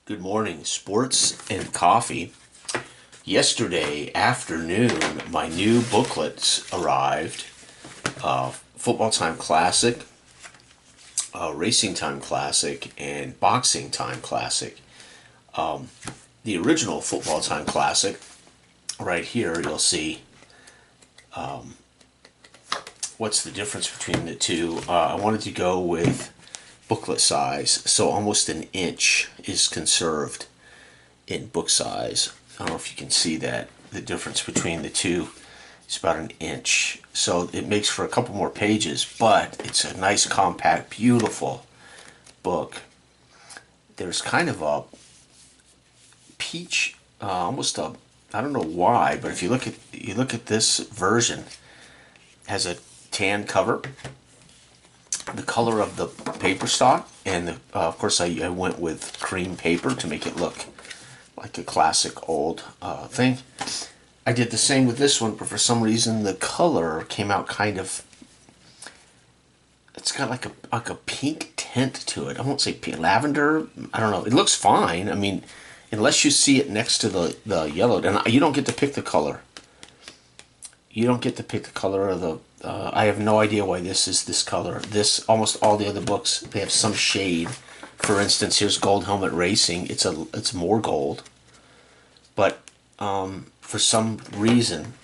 Good morning, sports and coffee. Yesterday afternoon, my new booklets arrived. Football Time Classic, Racing Time Classic, and Boxing Time Classic. The original Football Time Classic, right here, you'll see what's the difference between the two. I wanted to go with booklet size, so almost an inch is conserved in book size. I don't know if you can see that. The difference between the two is about an inch. So it makes for a couple more pages, but it's a nice, compact, beautiful book. There's kind of a peach, almost a, I don't know why, but if you look at this version, it has a tan cover, the color of the paper stock, and of course I went with cream paper to make it look like a classic old thing. I did the same with this one, but for some reason the color came out kind of. It's got like a pink tint to it. I won't say pink, lavender. I don't know. It looks fine. I mean, unless you see it next to the yellow, and you don't get to pick the color. You don't get to pick the color of the. I have no idea why this is this color. This almost all the other books they have some shade. For instance, here's Gold Helmet Racing. It's more gold, but for some reason,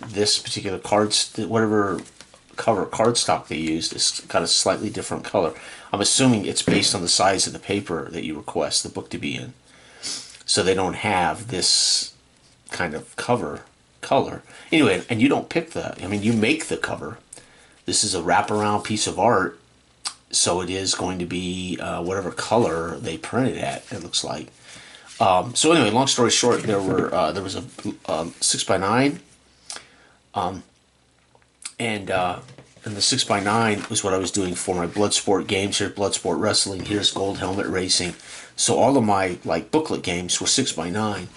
this particular whatever cover cardstock they used, is got a slightly different color. I'm assuming it's based on the size of the paper that you request the book to be in, so they don't have this kind of cover color. Anyway, and you don't pick that. I mean, you make the cover. This is a wraparound piece of art, so it is going to be whatever color they printed at. It looks like. So anyway, long story short, there was a 6x9, and the 6x9 was what I was doing for my Bloodsport games. Here's Bloodsport Wrestling. Here's Gold Helmet Racing. So all of my booklet games were 6x9.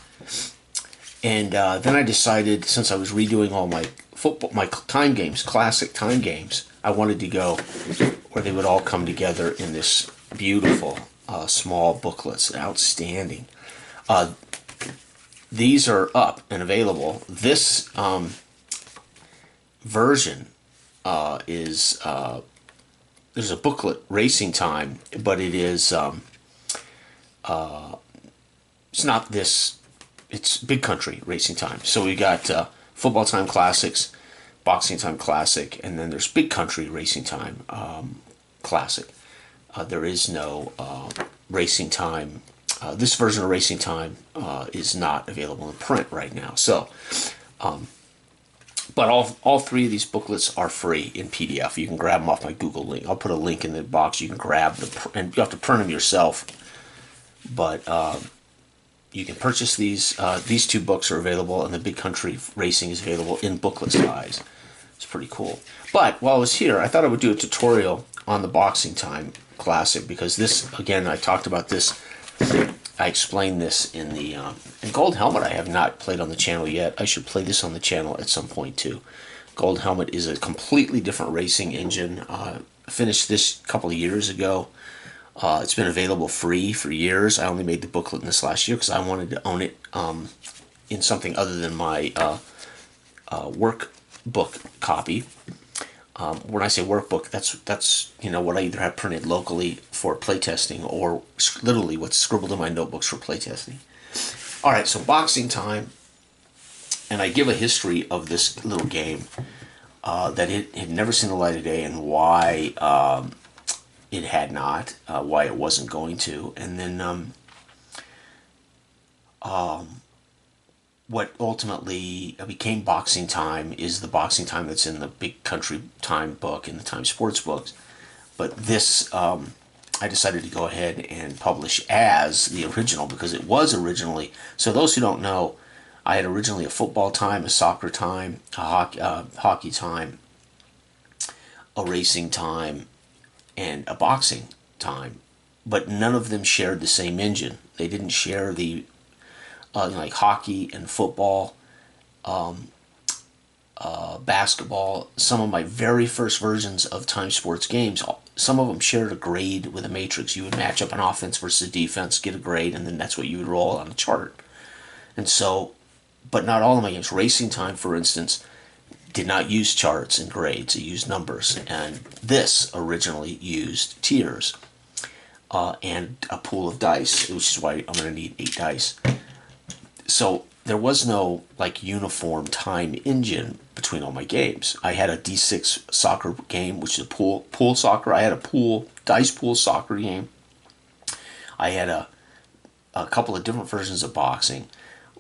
And then I decided, since I was redoing all my time games, classic time games, I wanted to go where they would all come together in this beautiful small booklets. Outstanding. These are up and available. This version is there's a booklet, Racing Time, but it's not this. It's Big Country Racing Time. So we got Football Time Classics, Boxing Time Classic, and then there's Big Country Racing Time Classic. There is no Racing Time. This version of Racing Time is not available in print right now. So, but all three of these booklets are free in PDF. You can grab them off my Google link. I'll put a link in the box. You can grab and you have to print them yourself. But you can purchase these. These two books are available, and the Big Country Racing is available in booklet size. It's pretty cool. But while I was here, I thought I would do a tutorial on the Boxing Time Classic, because this, again, I talked about this. I explained this in the in Gold Helmet. I have not played on the channel yet. I should play this on the channel at some point too. Gold Helmet is a completely different racing engine. I finished this a couple of years ago. It's been available free for years. I only made the booklet in this last year because I wanted to own it in something other than my workbook copy. When I say workbook, that's what I either have printed locally for playtesting or literally what's scribbled in my notebooks for playtesting. All right, so Boxing Time, and I give a history of this little game, that it had never seen the light of day, and why it had not, why it wasn't going to, and then what ultimately became Boxing Time is the Boxing Time that's in the Big Country Time book and the Time Sports books. But this, I decided to go ahead and publish as the original, because it was originally. So those who don't know, I had originally a football time, a soccer time, a hockey time, a racing time, and a boxing time. But none of them shared the same engine. They didn't share the like hockey and football basketball, some of my very first versions of Time Sports games, some of them shared a grade with a matrix. You would match up an offense versus defense, get a grade, and then that's what you would roll on the chart. And so, but not all of my games. Racing Time, for instance, did not use charts and grades. It used numbers. And this originally used tiers and a pool of dice, which is why I'm going to need 8 dice. So there was no like uniform time engine between all my games. I had a D6 soccer game, which is a pool soccer. I had a dice pool soccer game. I had a couple of different versions of boxing.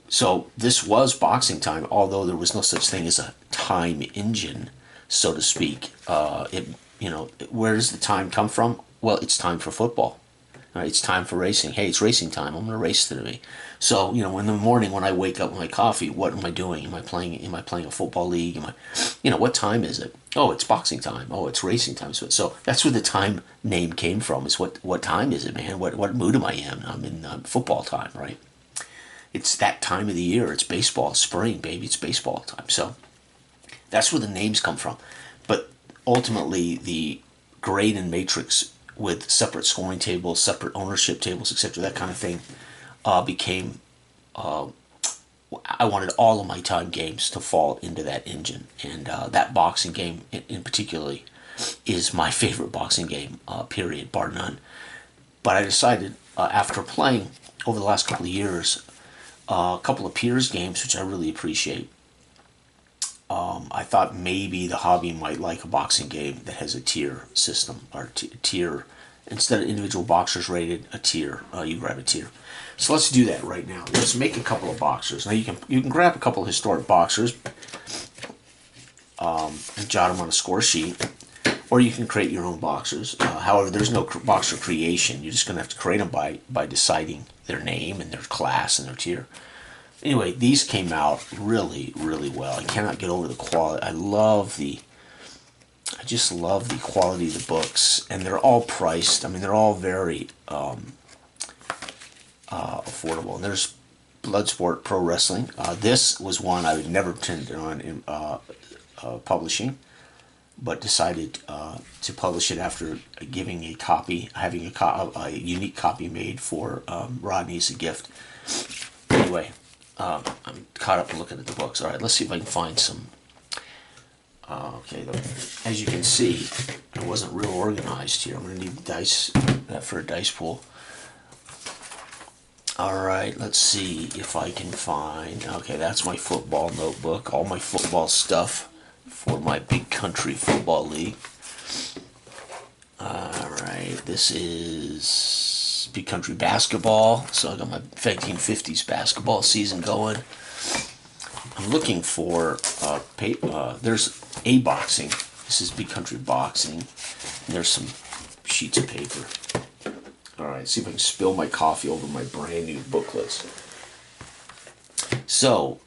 So this was boxing time, although there was no such thing as a time engine, so to speak. Where does the time come from? Well, it's time for football. Right? It's time for racing. Hey, it's racing time. I'm going to race today. So, in the morning when I wake up with my coffee, what am I doing? Am I playing a football league? What time is it? Oh, it's boxing time. Oh, it's racing time. So that's where the time name came from. Is what time is it, man? What mood am I in? I'm in football time, right? It's that time of the year. It's baseball. It's spring, baby. It's baseball time. So that's where the names come from. But ultimately, the grade and matrix with separate scoring tables, separate ownership tables, etc., that kind of thing, became. I wanted all of my time games to fall into that engine, and that boxing game in particular is my favorite boxing game, period, bar none. But I decided after playing over the last couple of years a couple of peers games, which I really appreciate. I thought maybe the hobby might like a boxing game that has a tier system, or tier, instead of individual boxers rated, a tier. You grab a tier. So let's do that right now. Let's make a couple of boxers. Now you can grab a couple of historic boxers and jot them on a score sheet, or you can create your own boxers. However, there's no boxer creation. You're just going to have to create them by deciding their name and their class and their tier. Anyway, these came out really, really well. I cannot get over the quality. I just love the quality of the books, and they're all priced. I mean, they're all very affordable. And there's Bloodsport Pro Wrestling. This was one I would never intend on publishing, but decided to publish it after giving a copy, having a unique copy made for Rodney as a gift. Anyway, I'm caught up looking at the books. All right, let's see if I can find some. Okay, as you can see, I wasn't real organized here. I'm going to need dice for a dice pool. All right, let's see if I can find. Okay, that's my football notebook. All my football stuff for my Big Country Football League. All right, this is Big Country Basketball. So I got my 1950s basketball season going. I'm looking for there's a boxing. This is Big Country Boxing. And there's some sheets of paper. All right, see if I can spill my coffee over my brand new booklets. So,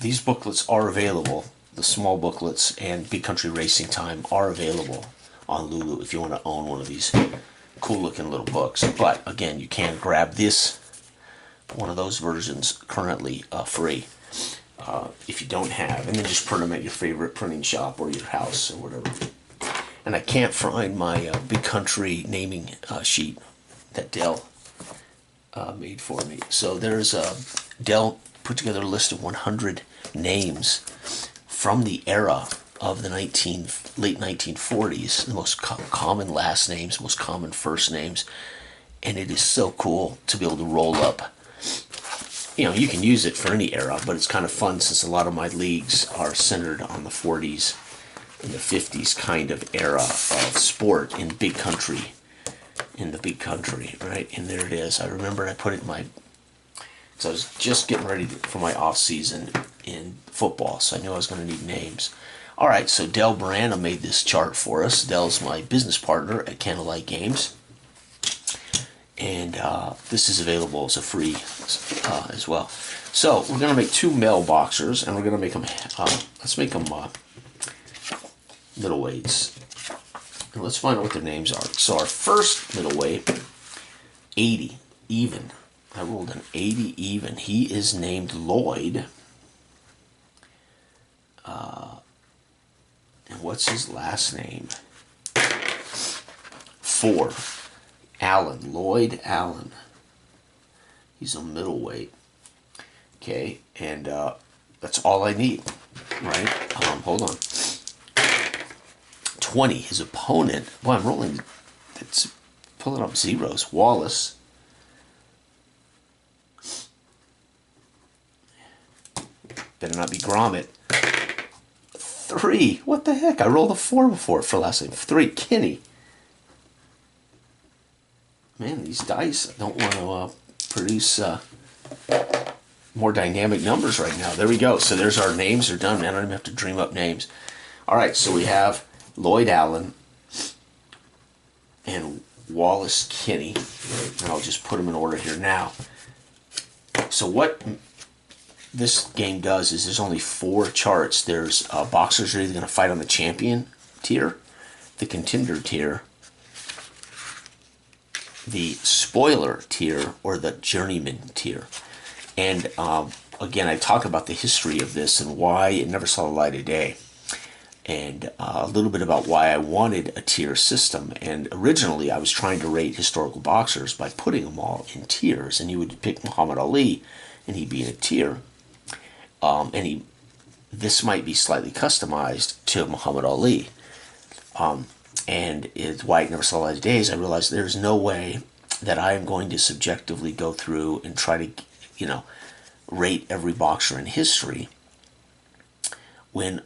these booklets are available. The small booklets and Big Country Racing Time are available on Lulu if you want to own one of these cool looking little books. But again, you can grab this, one of those versions currently free if you don't have, and then just print them at your favorite printing shop or your house or whatever. And I can't find my Big Country naming sheet that Dell made for me. So there's Dell put together a list of 100 names from the era of the late 1940s, the most common last names, most common first names, and it is so cool to be able to roll up. You can use it for any era, but it's kind of fun since a lot of my leagues are centered on the 40s and the 50s kind of era of sport in Big Country, right? And there it is. I remember I put it in my, because I was just getting ready for my off season in football, so I knew I was going to need names. All right, so Del Brana made this chart for us. Del's my business partner at Candlelight Games, and this is available as a free as well. So we're going to make 2 male boxers, and we're going to make them. Let's make them middleweights. And let's find out what their names are. So our first middleweight, 80 even. I rolled an 80 even. He is named Lloyd. And what's his last name? 4. Allen. Lloyd Allen. He's a middleweight. Okay, and that's all I need, right? Hold on. 20. His opponent. Boy, I'm rolling. It's pulling up zeros. Wallace. Better not be Gromit. 3. What the heck? I rolled a 4 before for last name. 3. Kinney. Man, these dice don't want to produce more dynamic numbers right now. There we go. So there's our names. They're done, man. I don't even have to dream up names. All right, so we have Lloyd Allen and Wallace Kinney. And I'll just put them in order here now. So what this game does is there's only 4 charts. There's boxers are either going to fight on the champion tier, the contender tier, the spoiler tier, or the journeyman tier. And again, I talk about the history of this and why it never saw the light of day, and a little bit about why I wanted a tier system. And originally I was trying to rate historical boxers by putting them all in tiers, and you would pick Muhammad Ali and he'd be in a tier. This might be slightly customized to Muhammad Ali. And it's why it never saw the light of day is I realized there's no way that I am going to subjectively go through and try to, rate every boxer in history when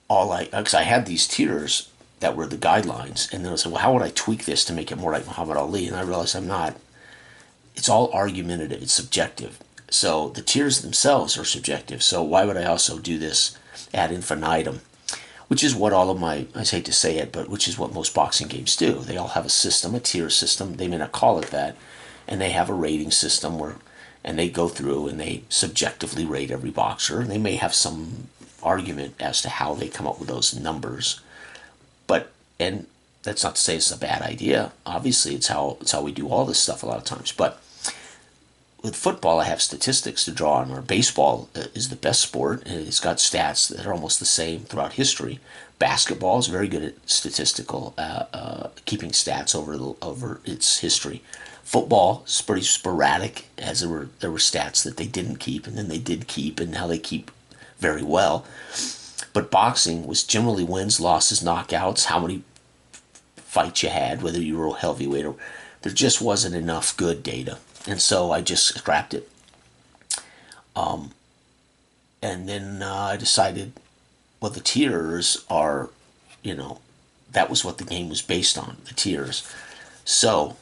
because I had these tiers that were the guidelines, and then I said, well, how would I tweak this to make it more like Muhammad Ali? And I realized it's all argumentative, it's subjective. So the tiers themselves are subjective. So why would I also do this ad infinitum? Which is what all of I hate to say it, but which is what most boxing games do. They all have a system, a tier system. They may not call it that. And they have a rating system and they go through and they subjectively rate every boxer. And they may have some argument as to how they come up with those numbers. And that's not to say it's a bad idea. Obviously, it's how we do all this stuff a lot of times. But with football, I have statistics to draw on, or baseball is the best sport. It's got stats that are almost the same throughout history. Basketball is very good at statistical, keeping stats over its history. Football is pretty sporadic, as there were stats that they didn't keep, and then they did keep, and now they keep very well. But boxing was generally wins, losses, knockouts, how many fights you had, whether you were a heavyweight or... There just wasn't enough good data. And so I just scrapped it. And then I decided, well, the tiers are, that was what the game was based on, the tiers. So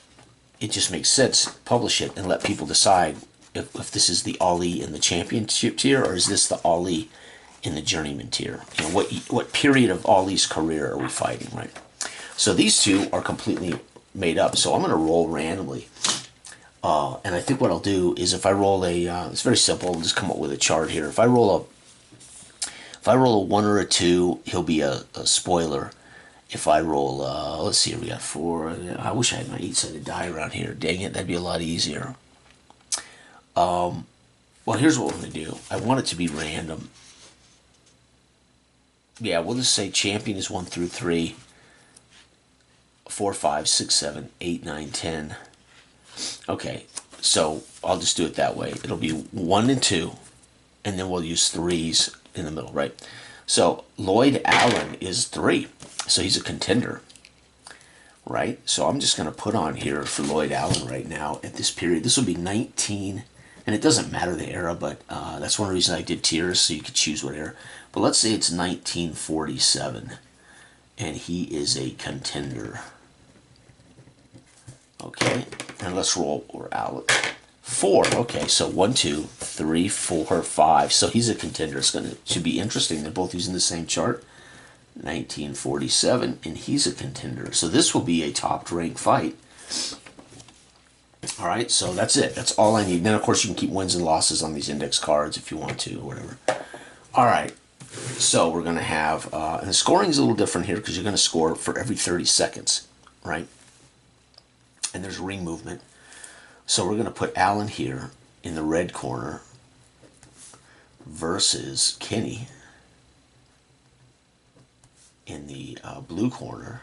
it just makes sense, publish it and let people decide if this is the Ali in the championship tier, or is this the Ali in the journeyman tier. What period of Ali's career are we fighting, right? So these two are completely made up. So I'm going to roll randomly. And I think what I'll do is if I roll it's very simple. I'll just come up with a chart here. If I roll a 1 or a 2, he'll be a spoiler. If I roll, let's see, we got 4. I wish I had my 8-sided die around here. Dang it, that'd be a lot easier. Well, here's what we're going to do. I want it to be random. Yeah, we'll just say champion is 1 through 3. 4, 5, 6, 7, 8, 9, 10. Okay, so I'll just do it that way. It'll be 1 and 2, and then we'll use 3s in the middle, right? So Lloyd Allen is 3, so he's a contender, right? So I'm just going to put on here for Lloyd Allen right now at this period. This will be 19, and it doesn't matter the era, but that's one reason I did tiers, so you could choose what era. But let's say it's 1947, and he is a contender. Okay, and let's roll. We're out. 4. Okay, so 1, 2, 3, 4, 5. So he's a contender. Should be interesting. They're both using the same chart. 1947, and he's a contender. So this will be a top-ranked fight. All right, so that's it. That's all I need. Then, of course, you can keep wins and losses on these index cards if you want to, or whatever. All right, so we're going to have, and the scoring is a little different here because you're going to score for every 30 seconds, right? And there's ring movement. So we're going to put Allen here in the red corner versus Kinney in the blue corner.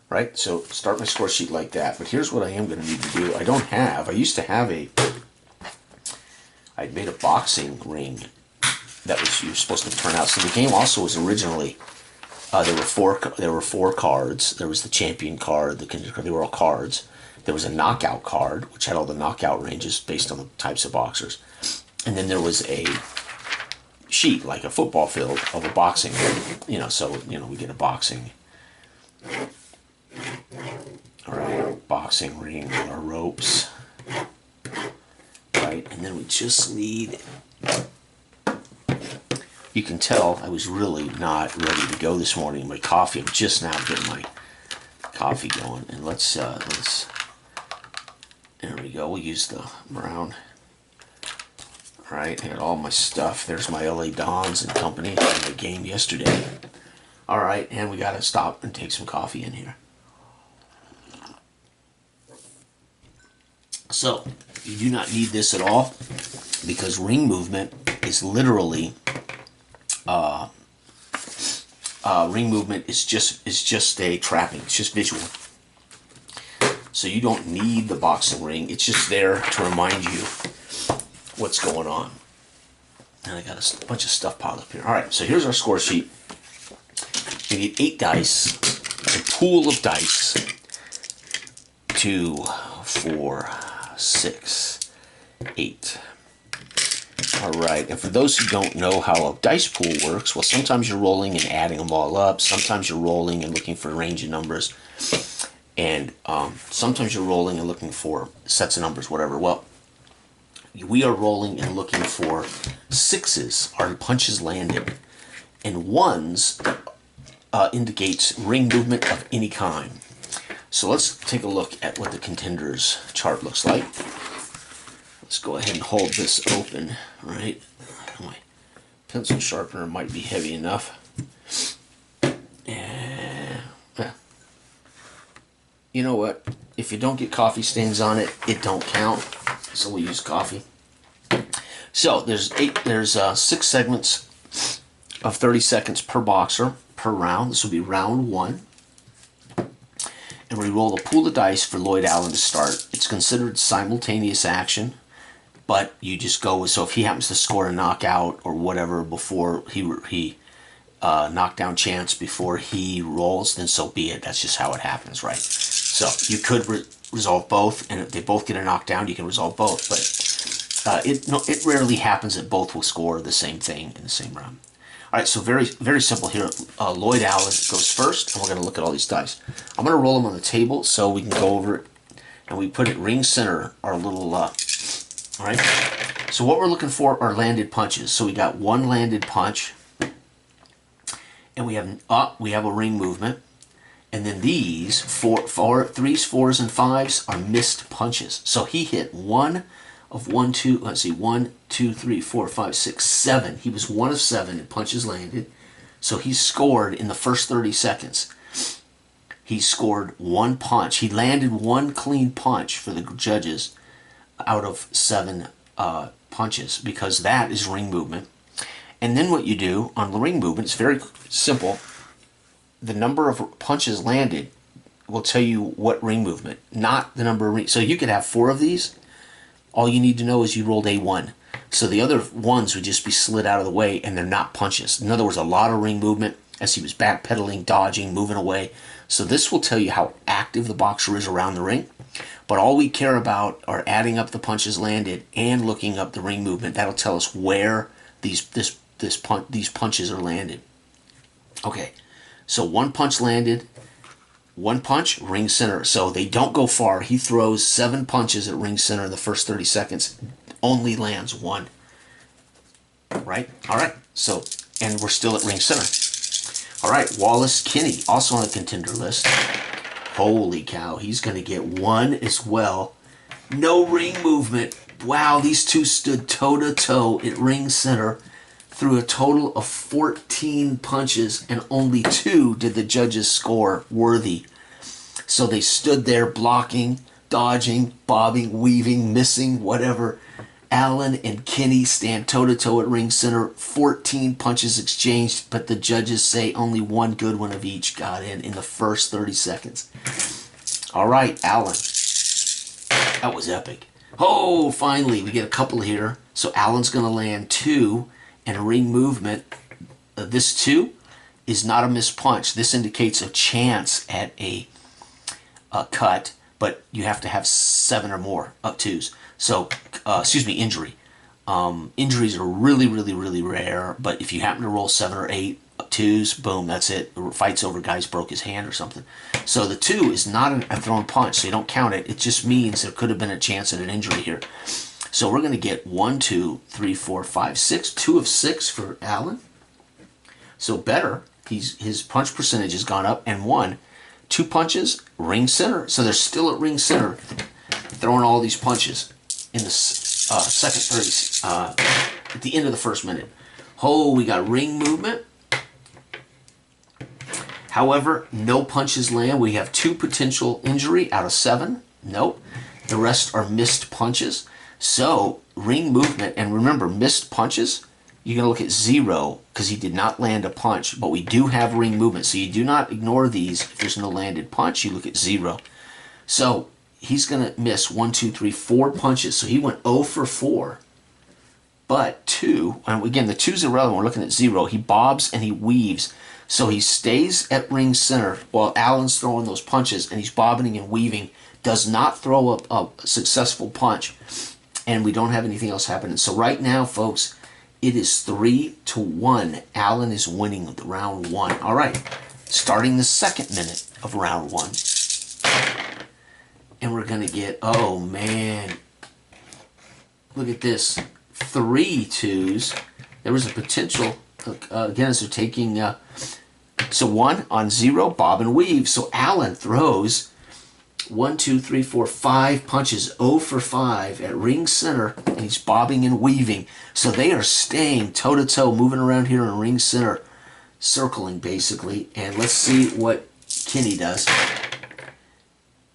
Right, so start my score sheet like that. But here's what I am going to need to do. I used to have I'd made a boxing ring that was you were supposed to print out. So the game also was originally there were four cards. There was the champion card, they were all cards. There was a knockout card, which had all the knockout ranges based on the types of boxers. And then there was a sheet, like a football field, of a boxing ring. So we get a boxing. All right, boxing ring, our ropes. Right, and then we just need. You can tell I was really not ready to go this morning. My coffee, I'm just now getting my coffee going. And let's, there we go. We'll use the brown. All right, I got all my stuff. There's my LA Dons and company from the game yesterday. All right, and we got to stop and take some coffee in here. So, you do not need this at all because ring movement is literally ring movement is just a trapping. It's just visual. So you don't need the boxing ring. It's just there to remind you what's going on. And I got a bunch of stuff piled up here. All right, so here's our score sheet. We need 8 dice, a pool of dice. 2, 4, 6, 8. All right, and for those who don't know how a dice pool works, well, sometimes you're rolling and adding them all up. Sometimes you're rolling and looking for a range of numbers. And sometimes you're rolling and looking for sets of numbers, whatever. Well, we are rolling and looking for 6s, our punches landed. And 1s indicates ring movement of any kind. So let's take a look at what the contenders chart looks like. Let's go ahead and hold this open, right? My pencil sharpener might be heavy enough. And, you know what? If you don't get coffee stains on it, it don't count. So we'll use coffee. So there's 6 segments of 30 seconds per boxer per round. This will be round 1. And we roll a pool of dice for Lloyd Allen to start. It's considered simultaneous action, but you just go with, so if he happens to score a knockout or whatever before he knockdown chance before he rolls, then so be it. That's just how it happens, right? So you could resolve both, and if they both get a knockdown, you can resolve both. But it rarely happens that both will score the same thing in the same round. All right, so very, very simple here. Lloyd Allen goes first, and we're going to look at all these dice. I'm going to roll them on the table so we can go over it, and we put it ring center, our little, all right? So what we're looking for are landed punches. So we got 1 landed punch, and we have a ring movement, and then these 3s, 4s, and 5s are missed punches. So he hit 1 of 1, 2, let's see, 1, 2, 3, 4, 5, 6, 7. He was 1 of 7 in punches landed. So he scored in the first 30 seconds. He scored 1 punch. He landed 1 clean punch for the judges out of 7 punches, because that is ring movement. And then what you do on the ring movement is very simple. The number of punches landed will tell you what ring movement, not the number of rings. So you could have 4 of these. All you need to know is you rolled a 1. So the other ones would just be slid out of the way, and they're not punches. In other words, a lot of ring movement as he was backpedaling, dodging, moving away. So this will tell you how active the boxer is around the ring. But all we care about are adding up the punches landed and looking up the ring movement. That'll tell us where these punches are landed. Okay, so 1 punch landed. 1 punch, ring center. So they don't go far. He throws 7 punches at ring center in the first 30 seconds. Only lands 1. Right? All right. So, and we're still at ring center. All right. Wallace, Kinney, also on the contender list. Holy cow. He's going to get 1 as well. No ring movement. Wow. These two stood toe to toe at ring center through a total of 14 punches, and only 2 did the judges score worthy. So they stood there blocking, dodging, bobbing, weaving, missing, whatever, Allen and Kinney stand toe-to-toe at ring center. 14 punches exchanged, but the judges say only one good one of each got in the first 30 seconds. All right, Allen. That was epic. Oh, finally, we get a couple here. So Allen's going to land 2 and a ring movement. This 2 is not a missed punch. This indicates a chance at a cut, but you have to have 7 or more up 2s. So, injury. Injuries are really, really, really rare, but if you happen to roll 7 or 8 up 2s, boom, that's it. The fight's over, guys broke his hand or something. So the 2 is not a thrown punch, so you don't count it. It just means there could have been a chance at an injury here. So we're going to get 1, 2, 3, 4, 5, 6. 2 of 6 for Allen. So better. His punch percentage has gone up. And 1, 2 punches, ring center. So they're still at ring center, throwing all these punches in the second 30s, at the end of the first minute. Oh, we got ring movement. However, no punches land. We have 2 potential injury out of 7. Nope. The rest are missed punches. So, ring movement, and remember, missed punches, you're going to look at 0 because he did not land a punch, but we do have ring movement. So you do not ignore these. If there's no landed punch, you look at 0. So, he's going to miss 1, 2, 3, 4 punches. So he went 0 for 4. But 2, and again, the 2's irrelevant. We're looking at 0. He bobs and he weaves. So he stays at ring center while Allen's throwing those punches, and he's bobbing and weaving. Does not throw up a successful punch, and we don't have anything else happening. So right now, folks, it is 3-1. Allen is winning the round 1. All right, starting the second minute of round 1. And we're going to get, oh man, look at this. 3 2s. There was a potential, again, as they're taking, so 1 on 0, bob and weave. So Allen throws 1, 2, 3, 4, 5 punches, 0 for 5 at ring center, and he's bobbing and weaving. So they are staying toe-to-toe, moving around here in ring center, circling basically. And let's see what Kinney does.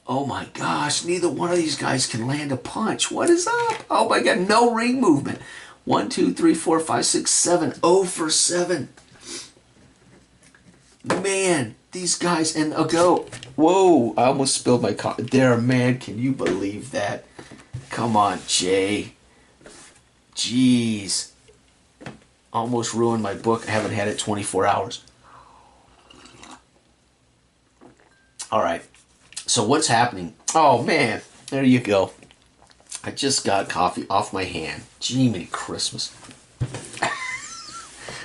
Oh my gosh, neither one of these guys can land a punch. What is up? Oh my God, no ring movement. 1, 2, 3, 4, 5, 6, 7, 0 for 7. Man, these guys, and I'll go. Whoa, I almost spilled my coffee there, man. Can you believe that? Come on, Jay. Jeez. Almost ruined my book. I haven't had it 24 hours. All right. So what's happening? Oh, man. There you go. I just got coffee off my hand. Jiminy Christmas.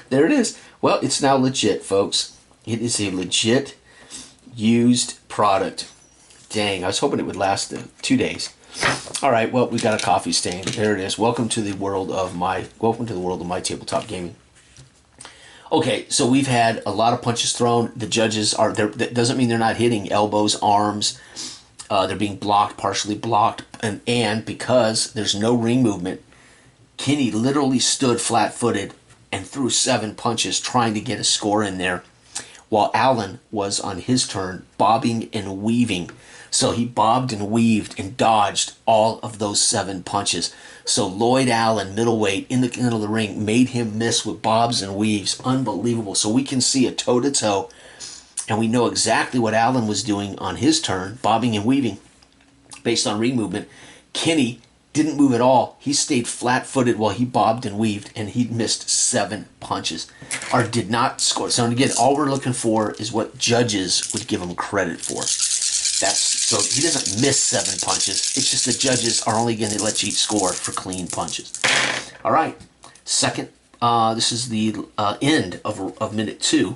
There it is. Well, it's now legit, folks. It is a legit used product. Dang, I was hoping it would last 2 days. All right, well, we got a coffee stain. There it is. Welcome to the world of my tabletop gaming. Okay, so we've had a lot of punches thrown. The judges are there. That doesn't mean they're not hitting elbows, arms. They're being blocked, partially blocked, and because there's no ring movement, Kinney literally stood flat-footed and threw 7 punches trying to get a score in there, while Allen was on his turn bobbing and weaving. So he bobbed and weaved and dodged all of those 7 punches. So Lloyd Allen, middleweight, in the middle of the ring, made him miss with bobs and weaves. Unbelievable. So we can see a toe-to-toe, and we know exactly what Allen was doing on his turn, bobbing and weaving, based on ring movement. Kinney didn't move at all. He stayed flat-footed while he bobbed and weaved, and he missed 7 punches, or did not score. So again, all we're looking for is what judges would give him credit for. So he doesn't miss 7 punches. It's just the judges are only going to let you score for clean punches. All right, second. This is the end of minute 2.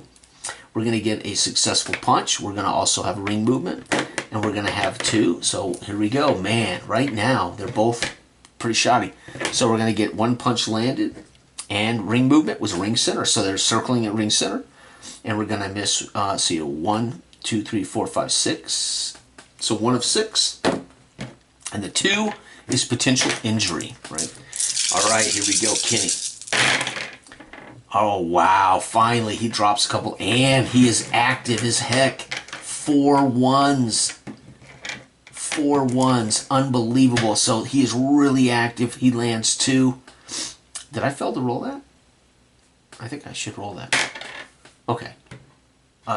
We're going to get a successful punch. We're going to also have ring movement, and we're going to have 2. So here we go. Man, right now, they're both pretty shoddy. So we're going to get 1 punch landed, and ring movement was ring center. So they're circling at ring center, and we're going to miss, 1, 2, 3, 4, 5, 6. So 1 of 6. And the 2 is potential injury, right? All right, here we go, Kinney. Oh, wow. Finally, he drops a couple, and he is active as heck. 4 1s. 4 ones. Unbelievable. So he is really active. He lands 2. Did I fail to roll that? I think I should roll that. Okay.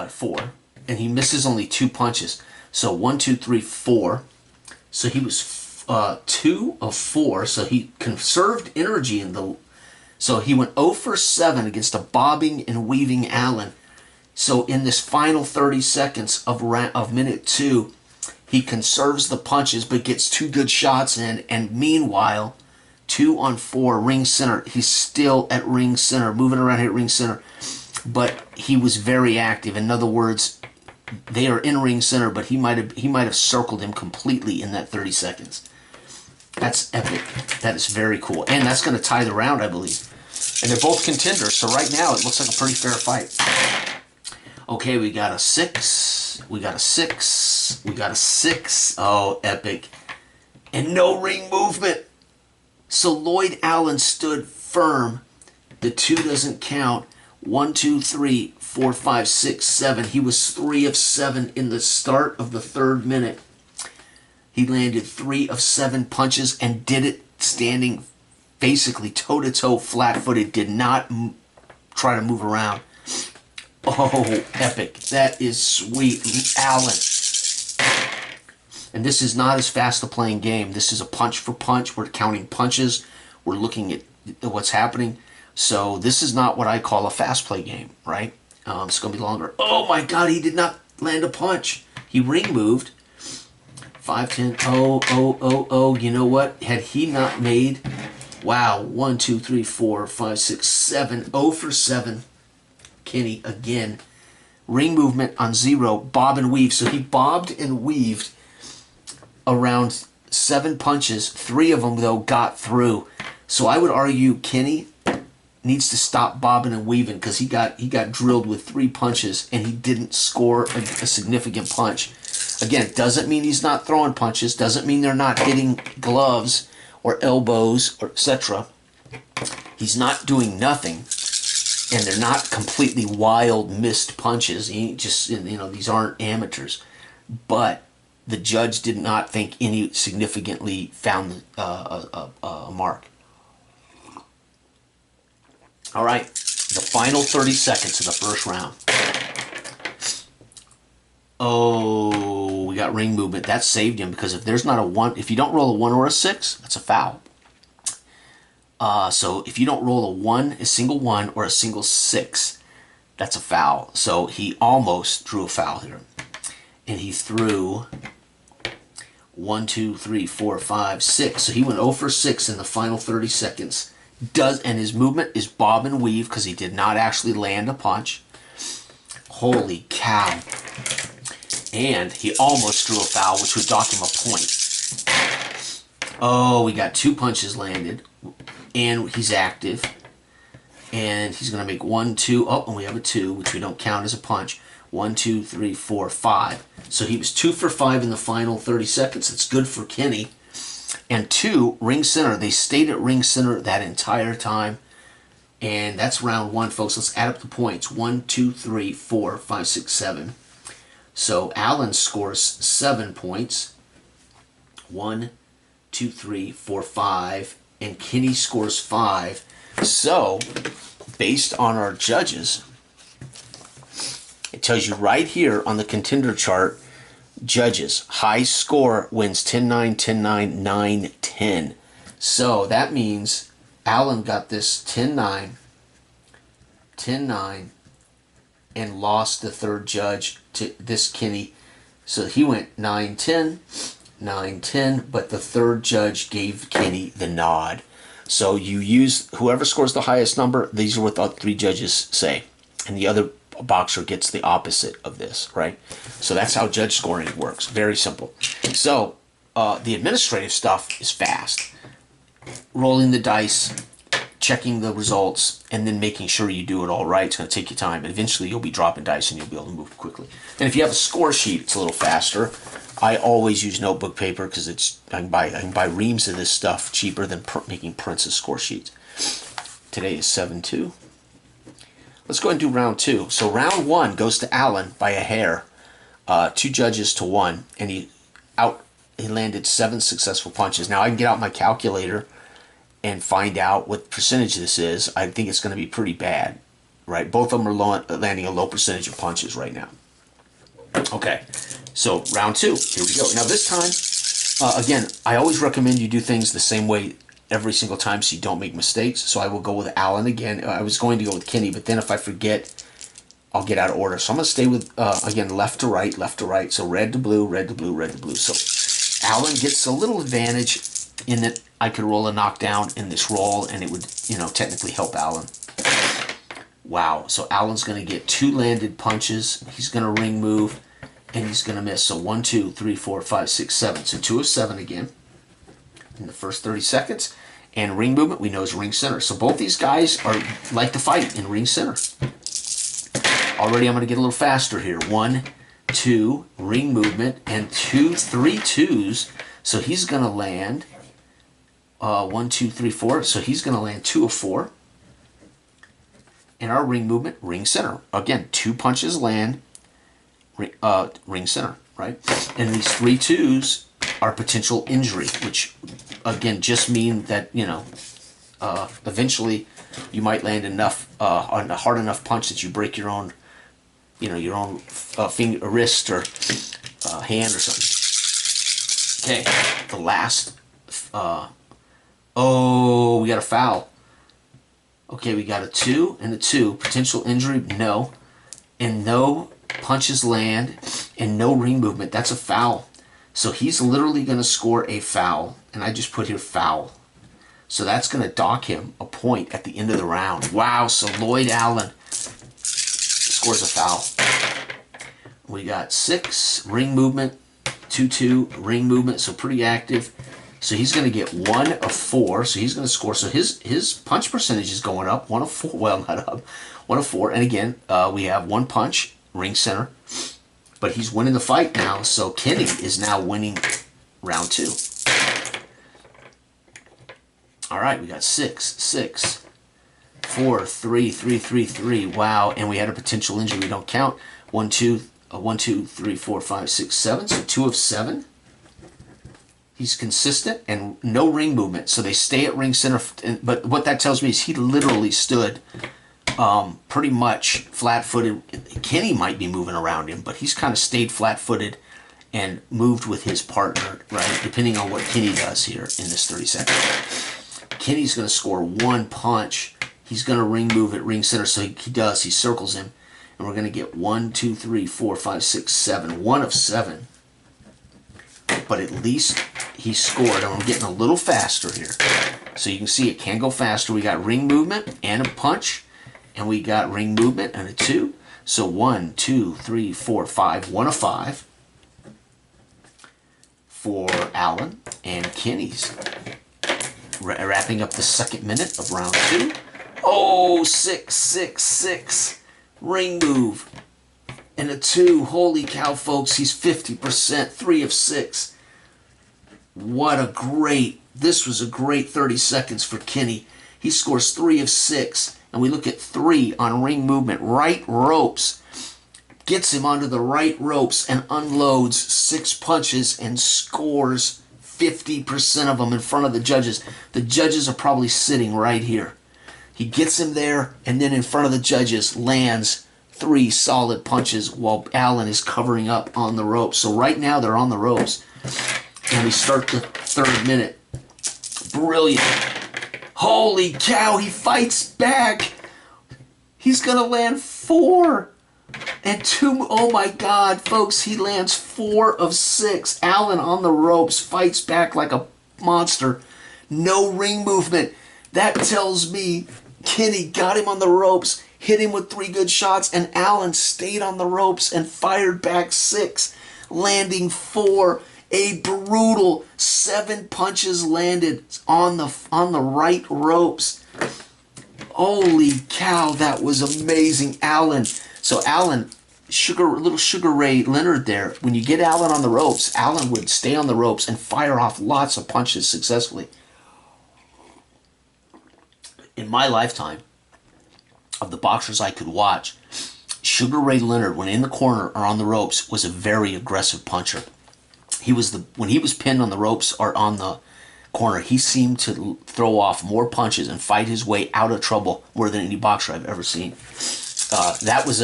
4. And he misses only 2 punches. So 1, 2, 3, 4. So he was 2 of 4. So he conserved energy in the... So he went 0 for 7 against a bobbing and weaving Allen. So in this final 30 seconds of minute 2, he conserves the punches but gets 2 good shots in. And meanwhile, 2 on 4, ring center. He's still at ring center, moving around here at ring center. But he was very active. In other words, they are in ring center, but he might have circled him completely in that 30 seconds. That's epic. That is very cool. And that's going to tie the round, I believe. And they're both contenders, so right now it looks like a pretty fair fight. Okay, we got a 6. We got a 6. We got a 6. Oh, epic. And no ring movement. So Lloyd Allen stood firm. The 2 doesn't count. 1, 2, 3, 4, 5, 6, 7. He was 3 of 7 in the start of the 3rd minute. He landed 3 of 7 punches and did it standing basically toe-to-toe, flat-footed. Did not try to move around. Oh, epic. That is sweet. Allen. And this is not as fast a playing game. This is a punch for punch. We're counting punches. We're looking at what's happening. So this is not what I call a fast play game, right? It's going to be longer. Oh my God, he did not land a punch. He ring moved. 5, 10, oh. You know what? Had he not made, wow, 1, 2, 3, 4, 5, 6, 7, 0 for 7. Kinney again. Ring movement on 0, bob and weave. So he bobbed and weaved around 7 punches. 3 of them, though, got through. So I would argue Kinney needs to stop bobbing and weaving because he got drilled with 3 punches and he didn't score a significant punch. Again, doesn't mean he's not throwing punches, doesn't mean they're not hitting gloves or elbows or etc. He's not doing nothing, and they're not completely wild missed punches. He just, these aren't amateurs. But the judge did not think any significantly found a mark. All right, the final 30 seconds of the first round. Oh, we got ring movement. That saved him because if there's not a 1, if you don't roll a 1 or a 6, that's a foul. So if you don't roll a 1, a single 1, or a single 6, that's a foul. So he almost drew a foul here. And he threw 1, 2, 3, 4, 5, 6. So he went 0 for 6 in the final 30 seconds. And his movement is bob and weave because he did not actually land a punch. Holy cow. And he almost drew a foul, which would dock him a point. Oh, we got 2 punches landed. And he's active. And he's going to make 1, 2. Oh, and we have a 2, which we don't count as a punch. 1, 2, 3, 4, 5. So he was 2 for 5 in the final 30 seconds. It's good for Kinney. And 2, ring center. They stayed at ring center that entire time. And that's round 1, folks. Let's add up the points. 1, 2, 3, 4, 5, 6, 7. So Allen scores 7 points. 1, 2, 3, 4, 5. And Kinney scores 5. So, based on our judges, it tells you right here on the contender chart, judges, high score wins 10-9, 10-9, 9-10. So that means Allen got this 10-9, 10-9, and lost the 3rd judge to this Kinney. So he went 9-10, 9-10, but the 3rd judge gave Kinney the nod. So you use whoever scores the highest number, these are what the 3 judges say. And the other boxer gets the opposite of this, right? So that's how judge scoring works. Very simple. So the administrative stuff is fast. Rolling the dice, checking the results, and then making sure you do it all right. It's going to take you time. Eventually you'll be dropping dice and you'll be able to move quickly. And if you have a score sheet, it's a little faster. I always use notebook paper because I can buy reams of this stuff cheaper than making prints of score sheets. Today is 7-2. Let's go ahead and do round 2. So round 1 goes to Allen by a hair, 2 judges to 1, and he he landed 7 successful punches. Now I can get out my calculator and find out what percentage this is. I think it's going to be pretty bad, right? Both of them are landing a low percentage of punches right now. Okay, so round 2. Here we go. Now this time, again, I always recommend you do things the same way every single time so you don't make mistakes. So I will go with Allen again. I was going to go with Kinney, but then if I forget, I'll get out of order. So I'm going to stay with, again, left to right, left to right. So red to blue, red to blue, red to blue. So Allen gets a little advantage in that I could roll a knockdown in this roll, and it would, technically help Allen. Wow. So Allen's going to get 2 landed punches. He's going to ring move, and he's going to miss. So 1, 2, 3, 4, 5, 6, 7. So 2 of 7 again in the first 30 seconds. And ring movement, we know, is ring center. So both these guys like to fight in ring center. Already I'm going to get a little faster here. 1, 2, ring movement, and 2, 3 twos. So he's going to land 1, 2, 3, 4. So he's going to land 2 of 4. And our ring movement, ring center. Again, 2 punches land, ring center, right? And these 3 twos are potential injury, which again just mean that eventually you might land enough on a hard enough punch that you break your own finger, wrist, or hand or something. Okay, the last. Oh, we got a foul. Okay, we got a 2 and a 2. Potential injury, no, and no punches land, and no ring movement. That's a foul. So he's literally going to score a foul, and I just put here foul. So that's going to dock him a point at the end of the round. Wow, so Lloyd Allen scores a foul. We got 6, ring movement, 2, 2, ring movement, so pretty active. So he's going to get 1 of 4, so he's going to score. So his punch percentage is going up, 1 of 4, well, not up, 1 of 4. And again, we have 1 punch, ring center. But he's winning the fight now, so Kinney is now winning round 2. All right, we got 6, 6, 4, 3, 3, 3, 3. Wow, and we had a potential injury. We don't count. 1, 2, 3, 4, 5, 6, 7. So 2 of 7. He's consistent and no ring movement. So they stay at ring center. But what that tells me is he literally stood pretty much flat-footed. Kinney might be moving around him, but he's kind of stayed flat-footed and moved with his partner, right? Depending on what Kinney does here in this 30 seconds. Kinney's going to score 1 punch. He's going to ring move at ring center, so he does. He circles him, and we're going to get 1, 2, 3, 4, 5, 6, 7. 1 of 7. But at least he scored, and I'm getting a little faster here. So you can see it can go faster. We got ring movement and a punch. And we got ring movement and a 2. So 1, 2, 3, 4, 5. 1 of 5 for Allen. And Kinney's wrapping up the second minute of round 2. Oh, 6, 6, 6. Ring move. And a 2. Holy cow, folks. He's 50%. 3 of 6. This was a great 30 seconds for Kinney. He scores 3 of 6. And we look at 3 on ring movement. Right ropes. Gets him onto the right ropes and unloads 6 punches and scores 50% of them in front of the judges. The judges are probably sitting right here. He gets him there, and then in front of the judges lands 3 solid punches while Allen is covering up on the ropes. So right now they're on the ropes. And we start the 3rd minute. Brilliant. Holy cow, he fights back. He's going to land 4 and 2. Oh my God, folks, he lands 4 of 6. Allen on the ropes fights back like a monster. No ring movement. That tells me Kinney got him on the ropes, hit him with 3 good shots, and Allen stayed on the ropes and fired back 6, landing 4. A brutal 7 punches landed on the right ropes. Holy cow, that was amazing. Allen. So Allen, little Sugar Ray Leonard there. When you get Allen on the ropes, Allen would stay on the ropes and fire off lots of punches successfully. In my lifetime, of the boxers I could watch, Sugar Ray Leonard, when in the corner or on the ropes, was a very aggressive puncher. when he was pinned on the ropes or on the corner, he seemed to throw off more punches and fight his way out of trouble more than any boxer I've ever seen. That was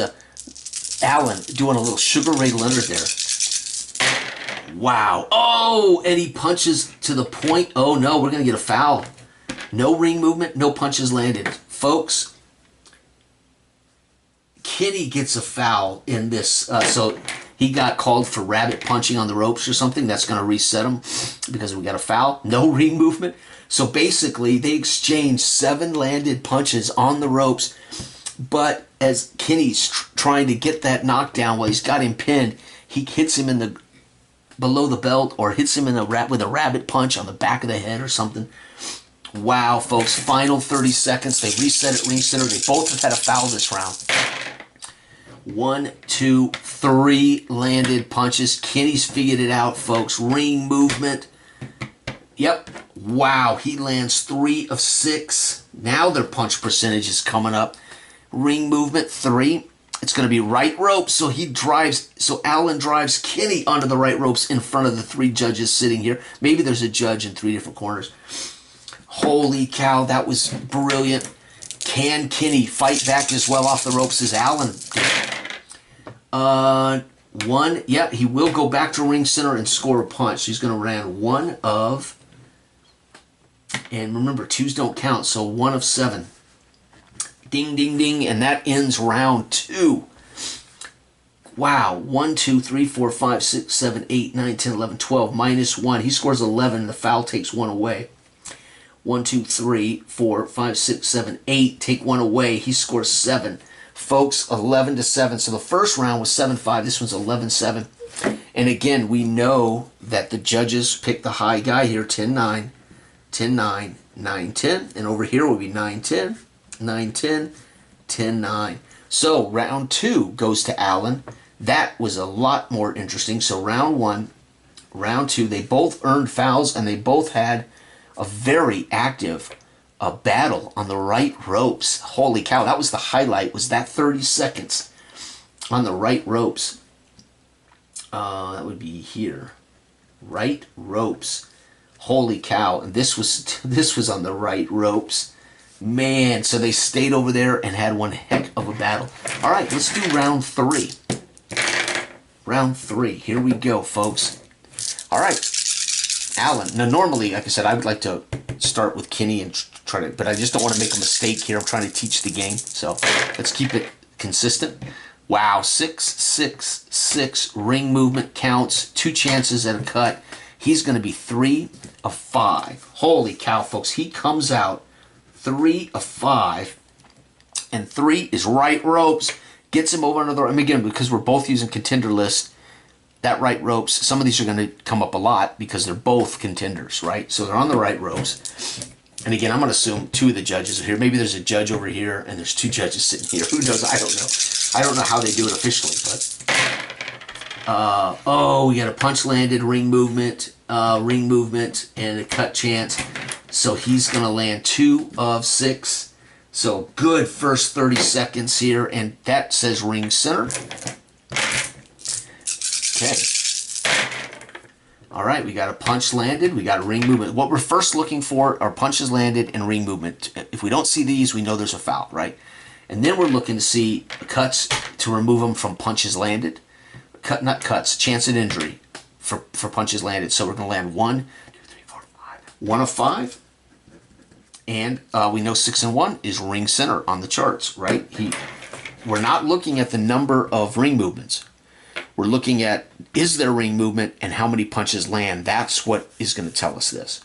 Allen doing a little Sugar Ray Leonard there. Wow. Oh, and he punches to the point. Oh, no, we're going to get a foul. No ring movement, no punches landed. Folks, Kinney gets a foul in this. So he got called for rabbit punching on the ropes or something. That's going to reset him because we got a foul. No ring movement. So basically, they exchanged 7 landed punches on the ropes. But as Kinney's trying to get that knockdown while he's got him pinned, he hits him in the below the belt or hits him in the with a rabbit punch on the back of the head or something. Wow, folks, final 30 seconds. They reset at ring center. They both have had a foul this round. 1, 2, 3 landed punches. Kinney's figured it out, folks. Ring movement. Yep. Wow, he lands 3 of 6. Now their punch percentage is coming up. Ring movement, 3. It's going to be right ropes, so Allen drives Kinney onto the right ropes in front of the 3 judges sitting here. Maybe there's a judge in 3 different corners. Holy cow, that was brilliant. Can Kinney fight back as well off the ropes as Allen did? 1, yeah, he will go back to ring center and score a punch. He's going to land 1 of, and remember, 2s don't count, so 1 of 7. Ding, ding, ding, and that ends round 2. Wow, 1, 2, 3, 4, 5, 6, 7, 8, 9, 10, 11, 12, minus 1. He scores 11, the foul takes 1 away. 1, 2, 3, 4, 5, 6, 7, 8, take 1 away. He scores 7. Folks, 11-7. So the first round was 7-5. This one's 11-7. And again, we know that the judges picked the high guy here, 10-9, 10-9, 9-10. And over here will be 9-10. 9-10, 10-9. So round 2 goes to Allen. That was a lot more interesting. So round 1, round 2, they both earned fouls and they both had a very active battle on the right ropes. Holy cow, that was the highlight, was that 30 seconds on the right ropes. That would be here. Right ropes. Holy cow, and this was on the right ropes. Man, so they stayed over there and had one heck of a battle. All right, let's do round 3. Round 3. Here we go, folks. All right, Allen. Now, normally, like I said, I would like to start with Kinney and try to, but I just don't want to make a mistake here. I'm trying to teach the game, so let's keep it consistent. Wow, 6, 6, 6. Ring movement counts. 2 chances at a cut. He's going to be 3 of 5. Holy cow, folks. He comes out 3 of 5, and 3 is right ropes. Gets him over another. And again, because we're both using contender list, that right ropes, some of these are going to come up a lot because they're both contenders, right? So they're on the right ropes. And again, I'm going to assume 2 of the judges are here. Maybe there's a judge over here, and there's 2 judges sitting here. Who knows? I don't know. I don't know how they do it officially, but oh, we got a punch landed, ring movement, and a cut chance. So he's going to land 2 of 6. So good first 30 seconds here. And that says ring center. Okay. All right, we got a punch landed. We got a ring movement. What we're first looking for are punches landed and ring movement. If we don't see these, we know there's a foul, right? And then we're looking to see cuts to remove them from punches landed. Not cuts, chance at injury for punches landed. So we're going to land 1, 2, 3, 4, 5. 1 of 5. And we know 6 and 1 is ring center on the charts, right? We're not looking at the number of ring movements. We're looking at, is there ring movement and how many punches land? That's what is going to tell us this.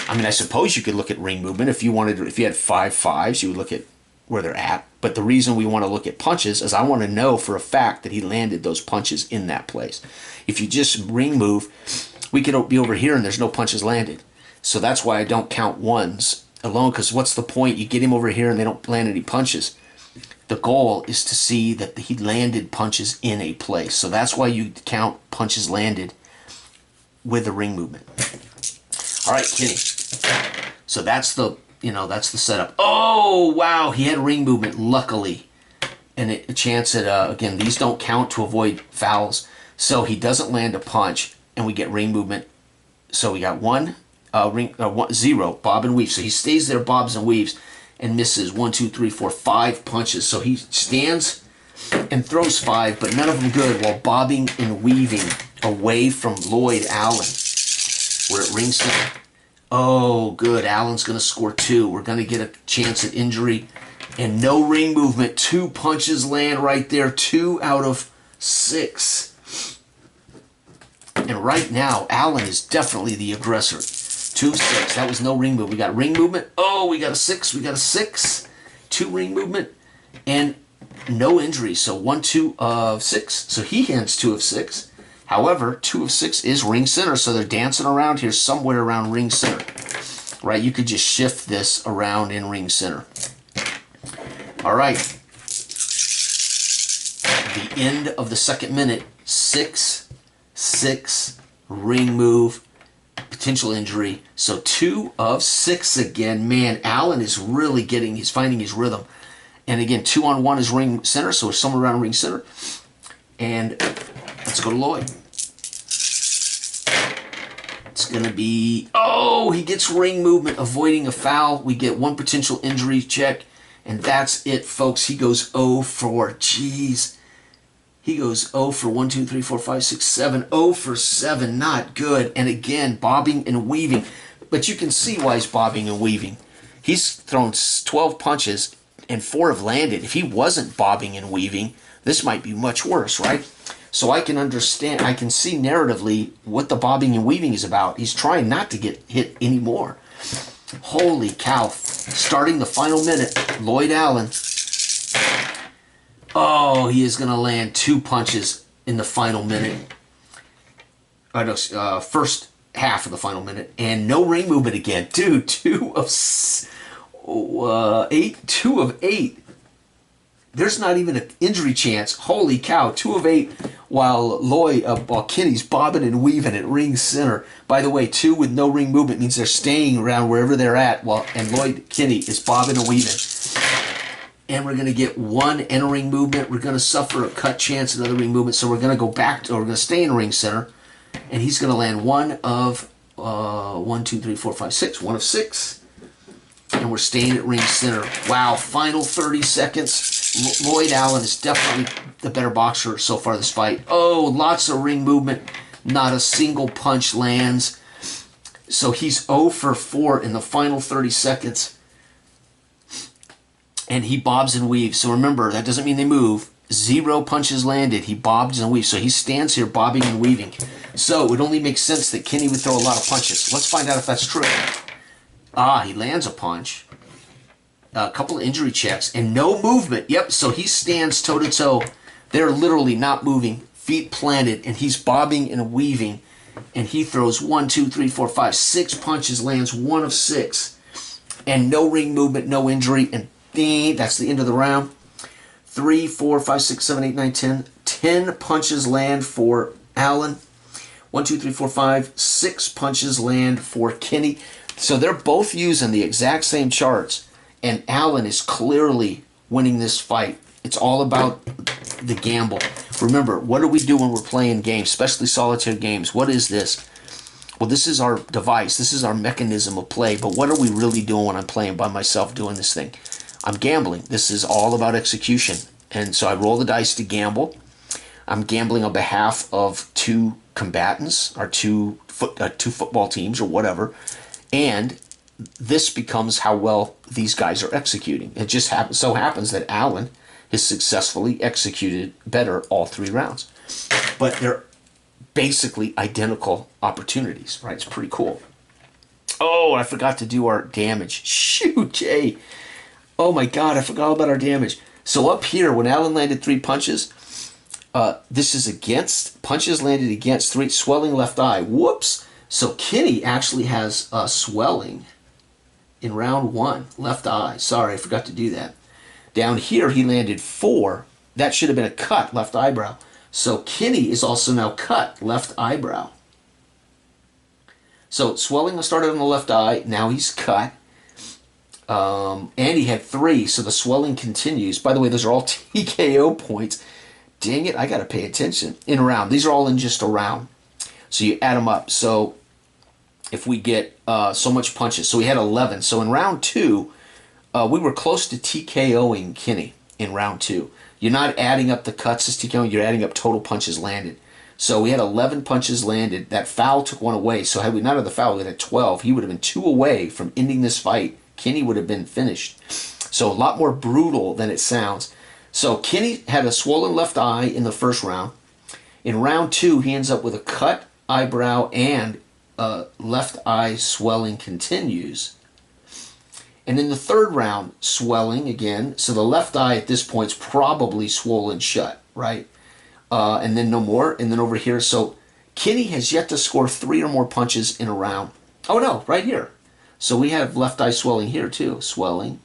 I mean, I suppose you could look at ring movement. If you had 5 5s, you would look at where they're at. But the reason we want to look at punches is I want to know for a fact that he landed those punches in that place. If you just ring move, we could be over here and there's no punches landed. So that's why I don't count 1s alone, because what's the point? You get him over here and they don't land any punches. The goal is to see that he landed punches in a place. So that's why you count punches landed with the ring movement. All right, Kinney. So that's the setup. Oh, wow, he had ring movement, luckily. And a chance at, again, these don't count to avoid fouls. So he doesn't land a punch. and we get ring movement. So we got zero, bob and weave. So he stays there, bobs and weaves, and misses 1, 2, 3, 4, 5 punches. So he stands and throws 5, but none of them good, while bobbing and weaving away from Lloyd Allen. We're at ring center. Oh, good. Allen's going to score 2. We're going to get a chance at injury. And no ring movement. 2 punches land right there. 2 out of 6. And right now, Allen is definitely the aggressor. 2 of 6. That was no ring movement. We got ring movement. Oh, we got a 6. We got a 6. 2 ring movement. And no injury. So 1, 2 of 6. So he hands 2 of 6. However, 2 of 6 is ring center. So they're dancing around here somewhere around ring center. Right? You could just shift this around in ring center. All right. The end of the second minute. 6, 6, ring move, potential injury. So 2 of 6 again. Man, Allen is really he's finding his rhythm. And again, 2 on 1 is ring center, so it's somewhere around ring center. And let's go to Lloyd. It's going to be, oh, he gets ring movement, avoiding a foul. We get 1 potential injury check, and that's it, folks. He goes 0 for, jeez. He goes 0 for 1, 2, 3, 4, 5, 6, 7. 0 for 7, not good. And again, bobbing and weaving. But you can see why he's bobbing and weaving. He's thrown 12 punches, and 4 have landed. If he wasn't bobbing and weaving, this might be much worse, right? So I can understand, I can see narratively what the bobbing and weaving is about. He's trying not to get hit anymore. Holy cow. Starting the final minute, Lloyd Allen. Oh, he is going to land 2 punches in the final minute. First half of the final minute. And no ring movement again. Dude, 2 of 8. 2 of 8. There's not even an injury chance. Holy cow, 2 of 8, while Kinney's bobbing and weaving at ring center. By the way, 2 with no ring movement means they're staying around wherever they're at, and Kinney is bobbing and weaving. And we're going to get 1 entering movement. We're going to suffer a cut chance, another ring movement. So we're going to go back, we're going to stay in ring center. And he's going to land 1 of 1, 2, 3, 4, 5, 6. 1 of 6. And we're staying at ring center. Wow, final 30 seconds. Lloyd Allen is definitely the better boxer so far this fight. Oh, lots of ring movement. Not a single punch lands. So he's 0 for 4 in the final 30 seconds. And he bobs and weaves. So remember, that doesn't mean they move. 0 punches landed. He bobs and weaves. So he stands here bobbing and weaving. So it would only make sense that Kinney would throw a lot of punches. Let's find out if that's true. Ah, he lands a punch. A couple of injury checks. And no movement. Yep, so he stands toe-to-toe. They're literally not moving. Feet planted. And he's bobbing and weaving. And he throws 1, 2, 3, 4, 5, 6 punches. Lands 1 of 6. And no ring movement, no injury. And ding, that's the end of the round. 3, 4, 5, 6, 7, 8, 9, 10. 10 punches land for Allen. 1, 2, 3, 4, 5. 6 punches land for Kinney. So they're both using the exact same charts. And Allen is clearly winning this fight. It's all about the gamble. Remember, what do we do when we're playing games, especially solitaire games? What is this? Well, this is our device. This is our mechanism of play. But what are we really doing when I'm playing by myself doing this thing? I'm gambling. This is all about execution. And so I roll the dice to gamble. I'm gambling on behalf of 2 combatants or two football teams or whatever. And this becomes how well these guys are executing. It just so happens that Allen has successfully executed better all 3 rounds. But they're basically identical opportunities, right? It's pretty cool. Oh, I forgot to do our damage. Shoot, Jay. Oh my God, I forgot about our damage. So up here, when Allen landed 3 punches, this is against, punches landed against 3, swelling left eye. Whoops. So Kinney actually has swelling in round 1, left eye. Sorry, I forgot to do that. Down here, he landed 4. That should have been a cut, left eyebrow. So Kinney is also now cut, left eyebrow. So swelling started on the left eye. Now he's cut. And he had 3, so the swelling continues. By the way, those are all TKO points. Dang it, I got to pay attention. In a round. These are all in just a round. So you add them up. So if we get so much punches, so we had 11. So in round 2, we were close to TKOing Kinney in round 2. You're not adding up the cuts as TKOing, you're adding up total punches landed. So we had 11 punches landed. That foul took 1 away. So had we not had the foul, we had 12. He would have been 2 away from ending this fight. Kinney would have been finished. So a lot more brutal than it sounds. So Kinney had a swollen left eye in the first round. In round 2, he ends up with a cut eyebrow and left eye swelling continues. And in the third round, swelling again. So the left eye at this point is probably swollen shut, right? And then no more. And then over here, so Kinney has yet to score 3 or more punches in a round. Oh no, right here. So we have left eye swelling here too. Swelling,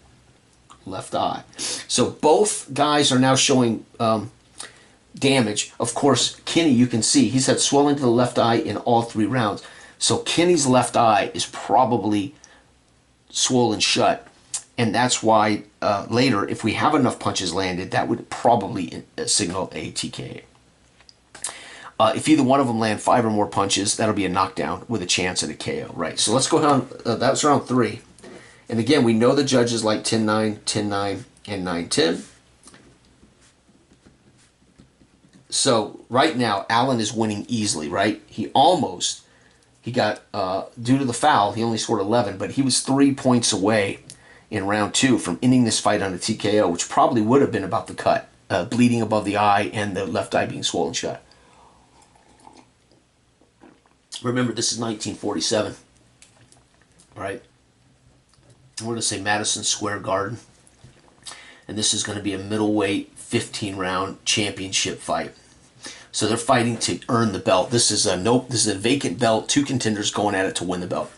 left eye. So both guys are now showing damage. Of course, Kinney, you can see, he's had swelling to the left eye in all 3 rounds. So Kinney's left eye is probably swollen shut, and that's why later, if we have enough punches landed, that would probably signal a TKO. If either one of them land 5 or more punches, that'll be a knockdown with a chance at a KO, right? So let's go down. That was round 3, and again, we know the judges like 10-9, 10-9, and 9-10. So right now, Allen is winning easily, right? He got, due to the foul, he only scored 11, but he was 3 points away in round 2 from ending this fight on a TKO, which probably would have been about the cut, bleeding above the eye and the left eye being swollen shut. Remember, this is 1947, right? I'm going to say Madison Square Garden, and this is going to be a middleweight 15-round championship fight. So they're fighting to earn the belt. This is a vacant belt. 2 contenders going at it to win the belt.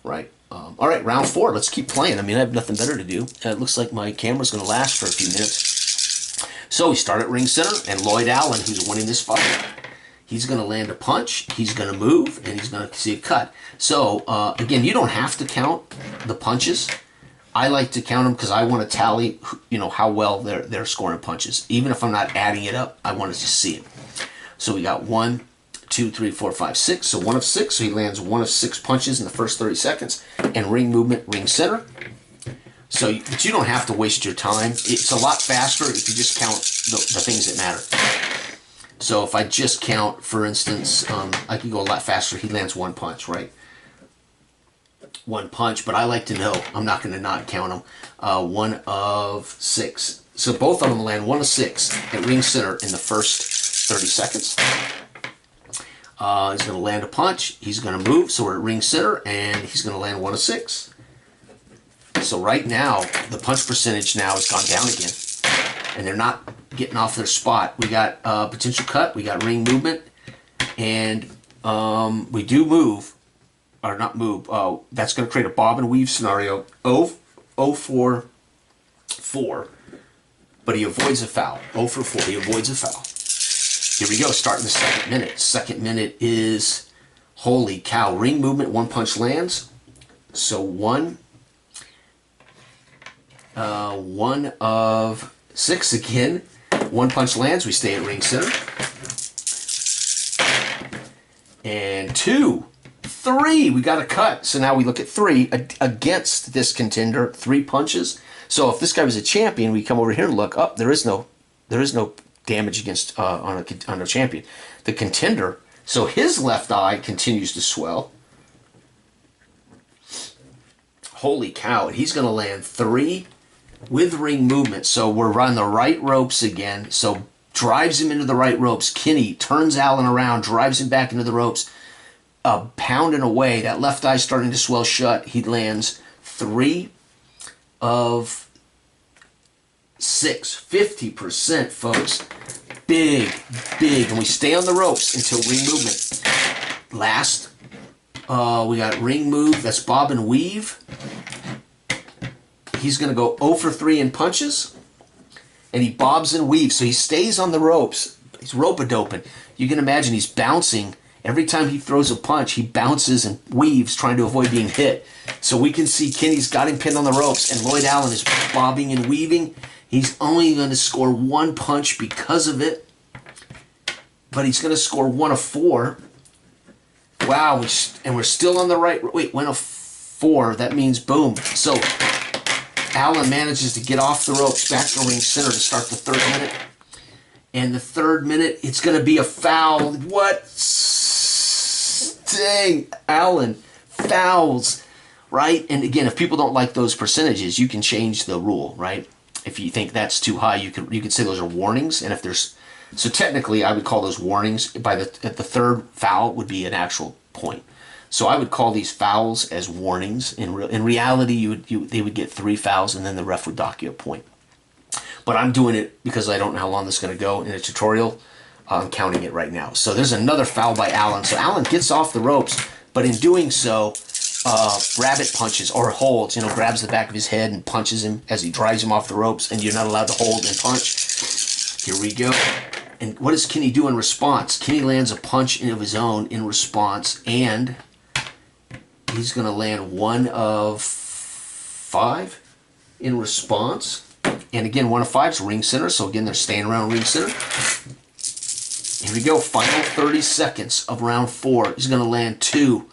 Right. All right, round 4. Let's keep playing. I mean, I have nothing better to do. It looks like my camera's going to last for a few minutes. So we start at ring center, and Lloyd Allen, who's winning this fight, he's going to land a punch, he's going to move, and he's going to see a cut. So, again, you don't have to count the punches. I like to count them because I want to tally, how well they're scoring punches. Even if I'm not adding it up, I want to just see it. So we got 1, 2, 3, 4, 5, 6. So 1 of 6. So he lands 1 of 6 punches in the first 30 seconds. And ring movement, ring center. So, but you don't have to waste your time. It's a lot faster if you just count the things that matter. So if I just count, for instance, I could go a lot faster. He lands 1 punch, right? 1 punch, but I like to know, I'm not going to not count them, 1 of 6. So both of them land 1 of 6 at ring center in the first 30 seconds. He's going to land a punch, he's going to move, so we're at ring center, and he's going to land 1 of 6. So right now, the punch percentage now has gone down again, and they're not getting off their spot. We got potential cut, we got ring movement, and we do move, or not move, that's going to create a bob and weave scenario, 0-4-4, but he avoids a foul. 0 for 4, he avoids a foul. Here we go, starting the 2nd minute. 2nd minute is, holy cow, ring movement, 1 punch lands. So 1 of 6 again. 1 punch lands, we stay at ring center. And 2, 3, we got a cut. So now we look at 3 against this contender, 3 punches. So if this guy was a champion, we come over here and look up. There is no damage against on a champion. The contender, so his left eye continues to swell. Holy cow! He's going to land 3 with ring movement. So we're on the right ropes again. So drives him into the right ropes. Kinney turns Allen around, drives him back into the ropes. Pounding away. That left eye starting to swell shut. He lands 3 of 6. 50%, folks. Big, big. And we stay on the ropes until ring movement. Last, we got ring move. That's bob and weave. He's going to go 0 for 3 in punches. And he bobs and weaves. So he stays on the ropes. He's rope-a-doping. You can imagine he's bouncing. Every time he throws a punch, he bounces and weaves, trying to avoid being hit. So we can see Kinney's got him pinned on the ropes, and Lloyd Allen is bobbing and weaving. He's only going to score 1 punch because of it, but he's going to score 1 of 4. Wow, and we're still on the right. Wait, went a 4. That means boom. So Alan manages to get off the ropes back to ring center to start the 3rd minute. And the 3rd minute, it's going to be a foul. What? Dang, Alan fouls, right? And again, if people don't like those percentages, you can change the rule, right? If you think that's too high, you could say those are warnings. And if there's, so technically, I would call those warnings. At the 3rd foul would be an actual point. So I would call these fouls as warnings. In reality, they would get 3 fouls, and then the ref would dock you a point. But I'm doing it because I don't know how long this is going to go in a tutorial. I'm counting it right now. So there's another foul by Alan. So Alan gets off the ropes, but in doing so, rabbit punches or holds, grabs the back of his head and punches him as he drives him off the ropes, and you're not allowed to hold and punch. Here we go. And what does Kinney do in response? Kinney lands a punch of his own in response, and he's going to land 1 of 5 in response. And again, 1 of 5 is ring center. So again, they're staying around ring center. Here we go. Final 30 seconds of round 4. He's going to land 2,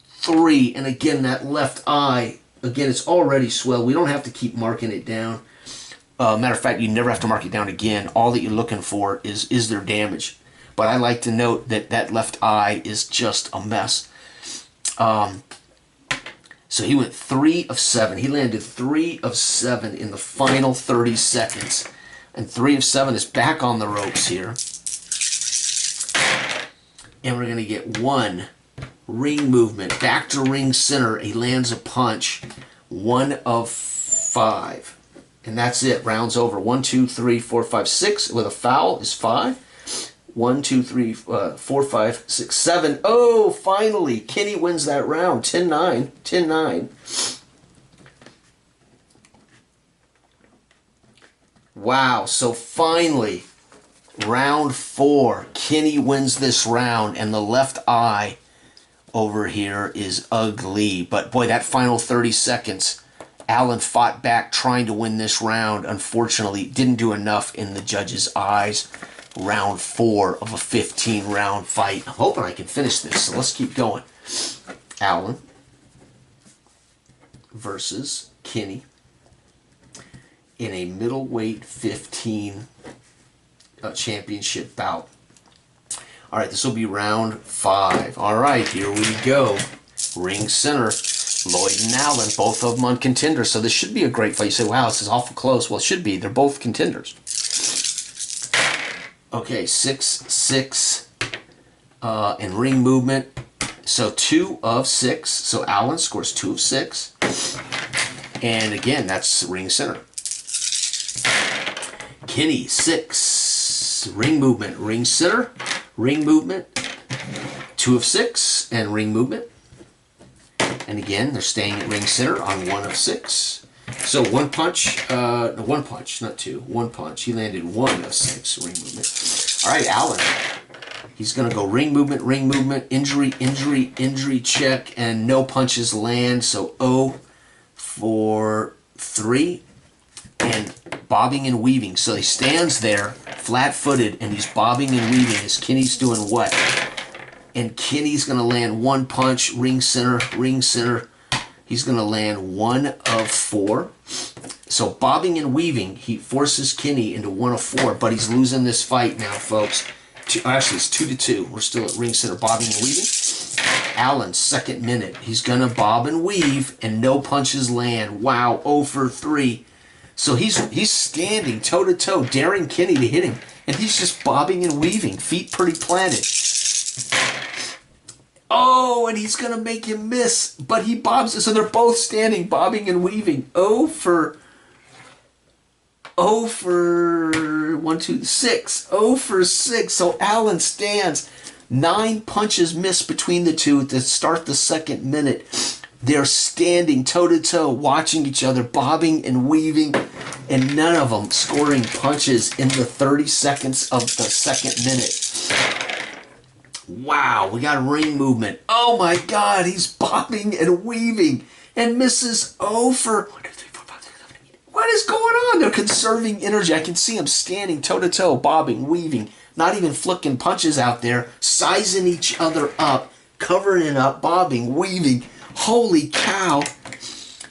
3. And again, that left eye, again, it's already swelled. We don't have to keep marking it down. Matter of fact, you never have to mark it down again. All that you're looking for is there damage. But I like to note that that left eye is just a mess. So he went 3 of 7. He landed 3 of 7 in the final 30 seconds. And 3 of 7 is back on the ropes here. And we're going to get 1 ring movement. Back to ring center. He lands a punch. 1 of 5. And that's it. Round's over. 1, 2, 3, 4, 5, 6. With a foul is 5. 1, 2, 3, 4, 5, 6, 7. Oh, finally, Kinney wins that round. 10-9. 10-9. Wow, so finally, round 4. Kinney wins this round, and the left eye over here is ugly. But boy, that final 30 seconds, Alan fought back trying to win this round. Unfortunately, didn't do enough in the judge's eyes. Round 4 of a 15-round fight. I'm hoping I can finish this, so let's keep going. Alan versus Kinney in a middleweight 15 championship bout. All right, this will be round 5. All right, here we go. Ring center, Lloyd and Alan, both of them on contenders. So this should be a great fight. You say, wow, this is awful close. Well, it should be. They're both contenders. Okay, 6-6 in ring movement. So 2 of 6. So Alan scores 2 of 6. And again, that's ring center. Kinney, 6. Ring movement, ring center. Ring movement, 2 of 6. And ring movement. And again, they're staying at ring center on 1 of 6. So 1 punch, no, 1 punch, not 2, 1 punch. He landed 1 of 6 ring movement. All right, Alan. He's going to go ring movement, injury, injury, injury check, and no punches land. So 0 for 3. And bobbing and weaving. So he stands there flat-footed, and he's bobbing and weaving as Kinney's doing what? And Kinney's going to land 1 punch, ring center, ring center. He's going to land 1 of 4. So bobbing and weaving, he forces Kinney into 1 of 4, but he's losing this fight now, folks. Actually, it's 2-2. We're still at ring center, bobbing and weaving. Alan's 2nd minute. He's going to bob and weave, and no punches land. Wow, 0 for 3. So he's standing toe-to-toe, daring Kinney to hit him, and he's just bobbing and weaving, feet pretty planted. Oh, and he's going to make him miss, but he bobs. So they're both standing, bobbing and weaving. 0 for 1, 2, 6. 0 for 6. So Alan stands. 9 punches missed between the two to start the 2nd minute. They're standing toe-to-toe, watching each other, bobbing and weaving, and none of them scoring punches in the 30 seconds of the 2nd minute. Wow, we got ring movement. Oh my God, he's bobbing and weaving and misses 0 for 1, 2, 3, 4, 5, 6, 7, 8. What is going on? They're conserving energy. I can see them standing toe-to-toe, bobbing, weaving, not even flicking punches out there, sizing each other up, covering it up, bobbing, weaving. Holy cow.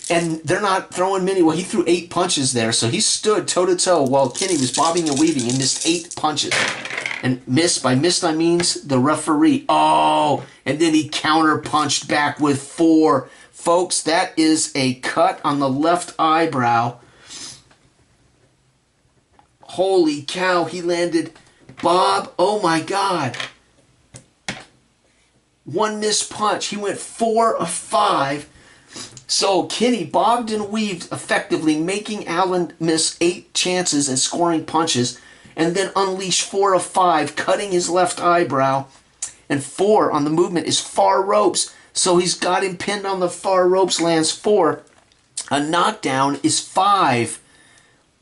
And they're not throwing many. Well, he threw 8 punches there, so he stood toe-to-toe while Kinney was bobbing and weaving and missed 8 punches. And missed, by missed I means the referee. Oh, and then he counter-punched back with 4. Folks, that is a cut on the left eyebrow. Holy cow, he landed, Bob, oh my God. 1 missed punch. He went 4 of 5. So Kinney bobbed and weaved effectively, making Allen miss 8 chances at scoring punches, and then unleash 4 of 5, cutting his left eyebrow. And 4 on the movement is far ropes. So he's got him pinned on the far ropes, lands 4. A knockdown is 5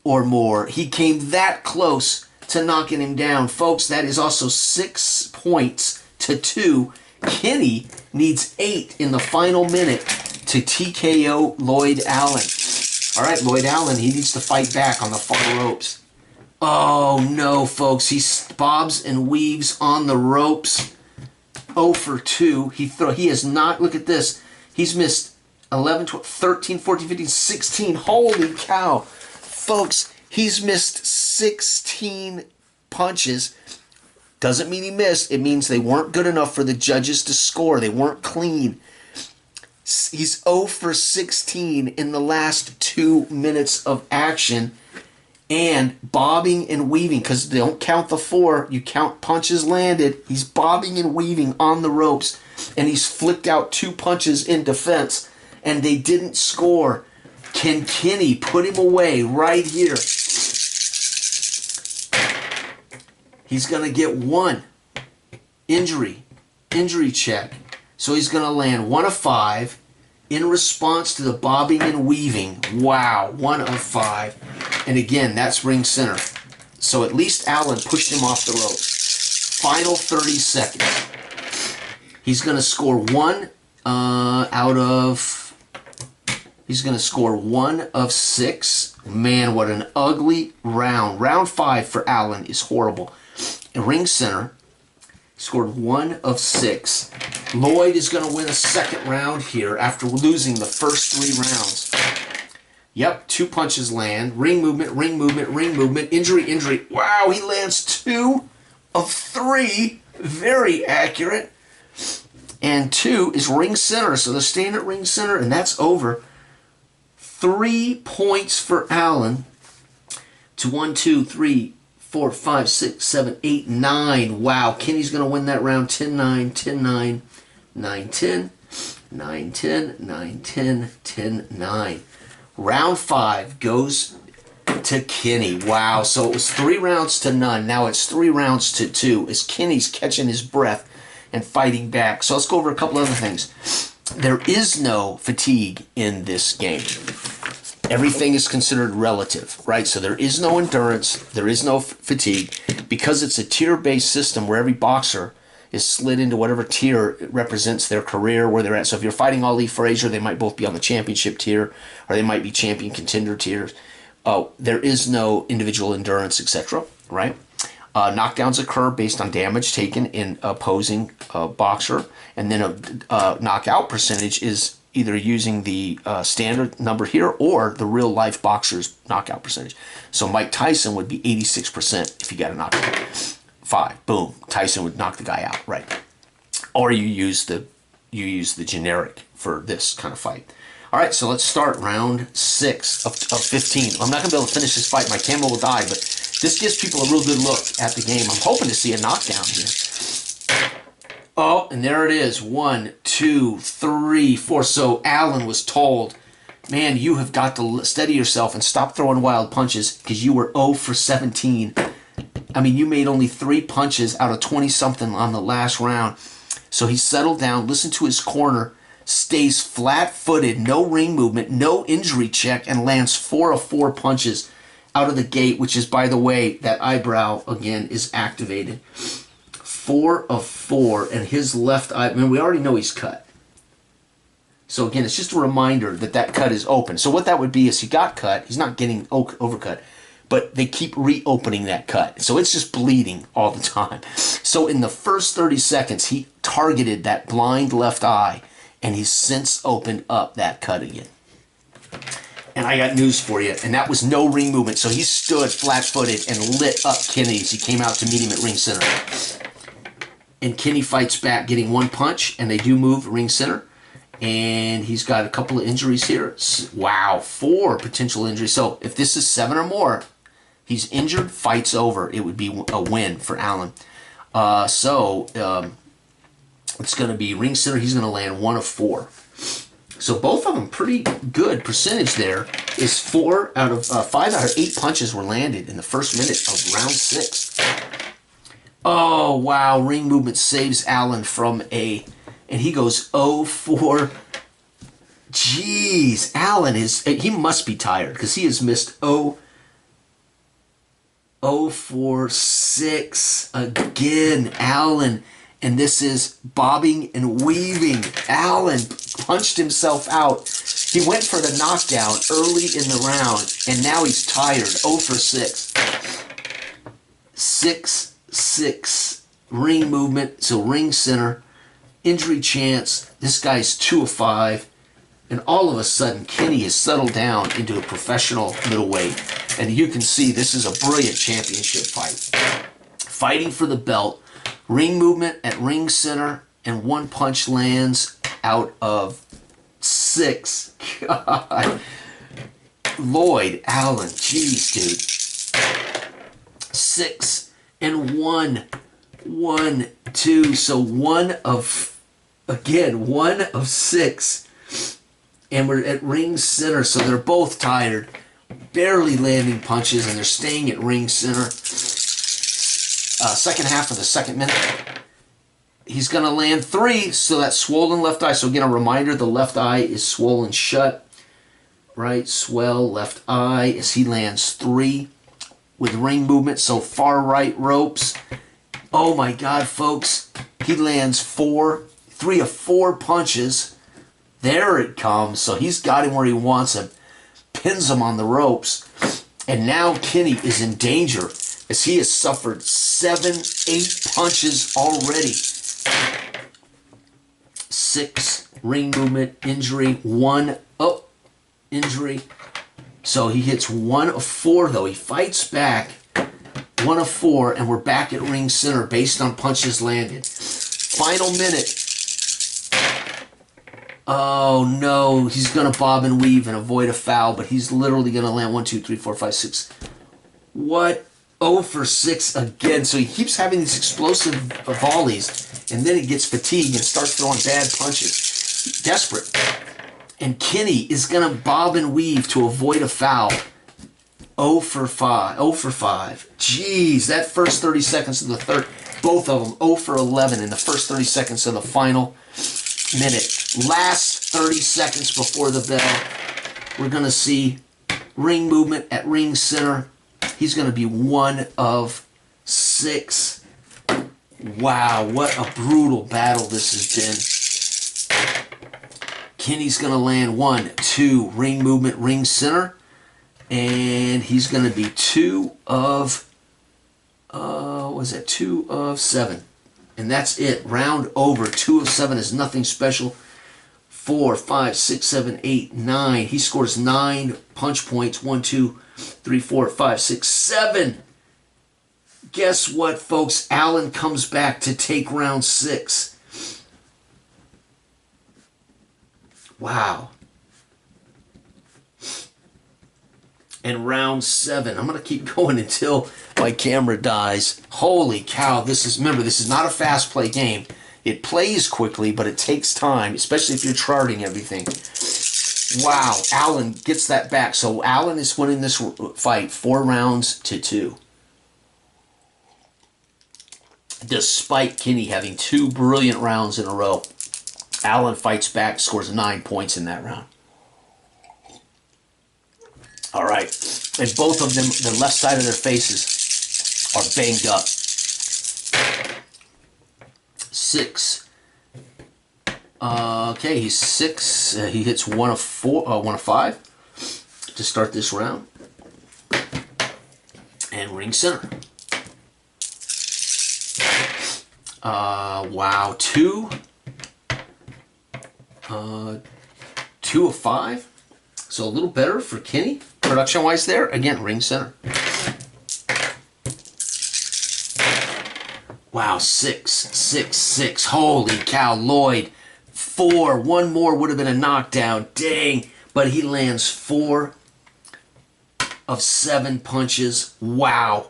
or more. He came that close to knocking him down. Folks, that is also 6 points to 2. Kinney needs 8 in the final minute to TKO Lloyd Allen. All right, Lloyd Allen, he needs to fight back on the far ropes. Oh, no, folks. He bobs and weaves on the ropes. 0 for 2. He has not, look at this. He's missed 11, 12, 13, 14, 15, 16. Holy cow. Folks, he's missed 16 punches. Doesn't mean he missed. It means they weren't good enough for the judges to score. They weren't clean. He's 0 for 16 in the last 2 minutes of action. And bobbing and weaving, because they don't count the 4. You count punches landed. He's bobbing and weaving on the ropes. And he's flicked out 2 punches in defense. And they didn't score. Can Kinney put him away right here? He's going to get 1 injury check. So he's going to land 1 of 5 in response to the bobbing and weaving. Wow, 1 of 5. And again, that's ring center. So at least Allen pushed him off the ropes. Final 30 seconds. He's going to score 1 He's going to score 1 of 6. Man, what an ugly round. Round 5 for Allen is horrible. Ring center, scored 1 of 6. Lloyd is going to win a second round here after losing the first 3 rounds. Yep, 2 punches land. Ring movement, ring movement, ring movement. Injury. Wow, he lands 2 of 3. Very accurate. And 2 is ring center. So they're staying at ring center, and that's over. 3 points for Allen to 1, 2, 3, 4, 5, 6, 7, 8, 9. Wow, Kinney's going to win that round. 10-9, 10-9, 9-10, 9-10, 9-10, 10-9. Round 5 goes to Kinney. Wow, so it was 3 rounds to none. Now it's 3 rounds to 2 as Kinney's catching his breath and fighting back. So let's go over a couple other things. There is no fatigue in this game. Everything is considered relative, right? So there is no endurance, there is no fatigue, because it's a tier-based system where every boxer is slid into whatever tier represents their career, where they're at. So if you're fighting Ali Frazier, they might both be on the championship tier, or they might be champion contender tiers. There is no individual endurance, etc., right? Knockdowns occur based on damage taken in opposing boxer, and then a knockout percentage is either using the standard number here or the real-life boxer's knockout percentage. So Mike Tyson would be 86% if he got a knockout. 5, boom, Tyson would knock the guy out, right? Or you use the generic for this kind of fight. All right, so let's start round 6 of 15. I'm not going to be able to finish this fight. My camera will die, but this gives people a real good look at the game. I'm hoping to see a knockdown here. Oh, and there it is. 1, 2, 3, 4. So Allen was told, man, you have got to steady yourself and stop throwing wild punches because you were 0 for 17. I mean, you made only 3 punches out of 20-something on the last round. So he settled down, listened to his corner, stays flat-footed, no ring movement, no injury check, and lands 4 of 4 punches out of the gate, which is, by the way, that eyebrow, again, is activated. 4 of 4, and his left eye, I mean, we already know he's cut. So, again, it's just a reminder that that cut is open. So what that would be is he got cut. He's not getting overcut, but they keep reopening that cut. So it's just bleeding all the time. So in the first 30 seconds, he targeted that blind left eye, and he's since opened up that cut again. And I got news for you, and that was no ring movement. So he stood flat-footed and lit up Kinney as he came out to meet him at ring center. And Kinney fights back, getting one punch, and they do move ring center. And he's got a couple of injuries here. Wow, 4 potential injuries. So if this is 7 or more, he's injured, fight's over. It would be a win for Allen. It's going to be ring center. He's going to land 1 of 4. So both of them pretty good percentage there. Is 5 out of 8 punches were landed in the first minute of round 6. Oh, wow. Ring movement saves Allen from and he goes 0-4. Jeez, Allen he must be tired because he has missed 0-4-6 again, Allen. And this is bobbing and weaving. Allen punched himself out. He went for the knockdown early in the round, and now he's tired. 0-for-6. 6-6. Ring movement, so ring center. Injury chance. This guy's 2 of 5. And all of a sudden, Kinney has settled down into a professional middleweight. And you can see this is a brilliant championship fight. Fighting for the belt. Ring movement at ring center, and 1 punch lands out of 6. God. Lloyd, Allen, jeez, dude. 6 and 1. 1, 2. So 1 of 6. And we're at ring center, so they're both tired. Barely landing punches, and they're staying at ring center. Second half of the second minute. He's going to land 3, so that swollen left eye. So again, a reminder, the left eye is swollen shut. Right, swell left eye as he lands 3 with ring movement. So far right ropes. Oh my God, folks. He lands 3 of 4 punches. There it comes. So he's got him where he wants him. Pins him on the ropes. And now Kinney is in danger, as he has suffered 7-8 punches already. 6, ring movement, injury, 1, injury. So he hits 1 of 4, though. He fights back, 1 of 4, and we're back at ring center based on punches landed. Final minute. Oh, no. He's going to bob and weave and avoid a foul, but he's literally going to land 1, 2, 3, 4, 5, 6. What? 0-for-6 again. So he keeps having these explosive volleys, and then he gets fatigued and starts throwing bad punches. Desperate. And Kinney is going to bob and weave to avoid a foul. 0-for-5. 0-for-5. Jeez, that first 30 seconds of the third, both of them 0-for-11 in the first 30 seconds of the final minute. Last 30 seconds before the bell, we're going to see ring movement at ring center. He's going to be 1 of 6. Wow, what a brutal battle this has been. Kinney's going to land 1, 2, ring movement, ring center. And he's going to be 2 of, 2 of 7. And that's it. Round over. 2 of 7 is nothing special. 4, 5, 6, 7, 8, 9. He scores 9 punch points. 1, 2, 3, 4, 5, 6, 7. Guess what, folks? Allen comes back to take round 6. Wow. And round 7. I'm going to keep going until my camera dies. Holy cow. This is not a fast play game. It plays quickly, but it takes time, especially if you're charting everything. Wow, Allen gets that back. So Allen is winning this fight 4-2. Despite Kinney having 2 brilliant rounds in a row, Allen fights back, scores 9 points in that round. All right, and both of them, the left side of their faces are banged up. 6. Okay, he's 6. He hits 1 of 5 to start this round. And ring center. Wow, 2 of 5. So a little better for Kinney, production-wise there. Again, ring center. Wow, 6, 6, 6. Holy cow, Lloyd. 4. One more would have been a knockdown. Dang. But he lands 4 of 7 punches. Wow.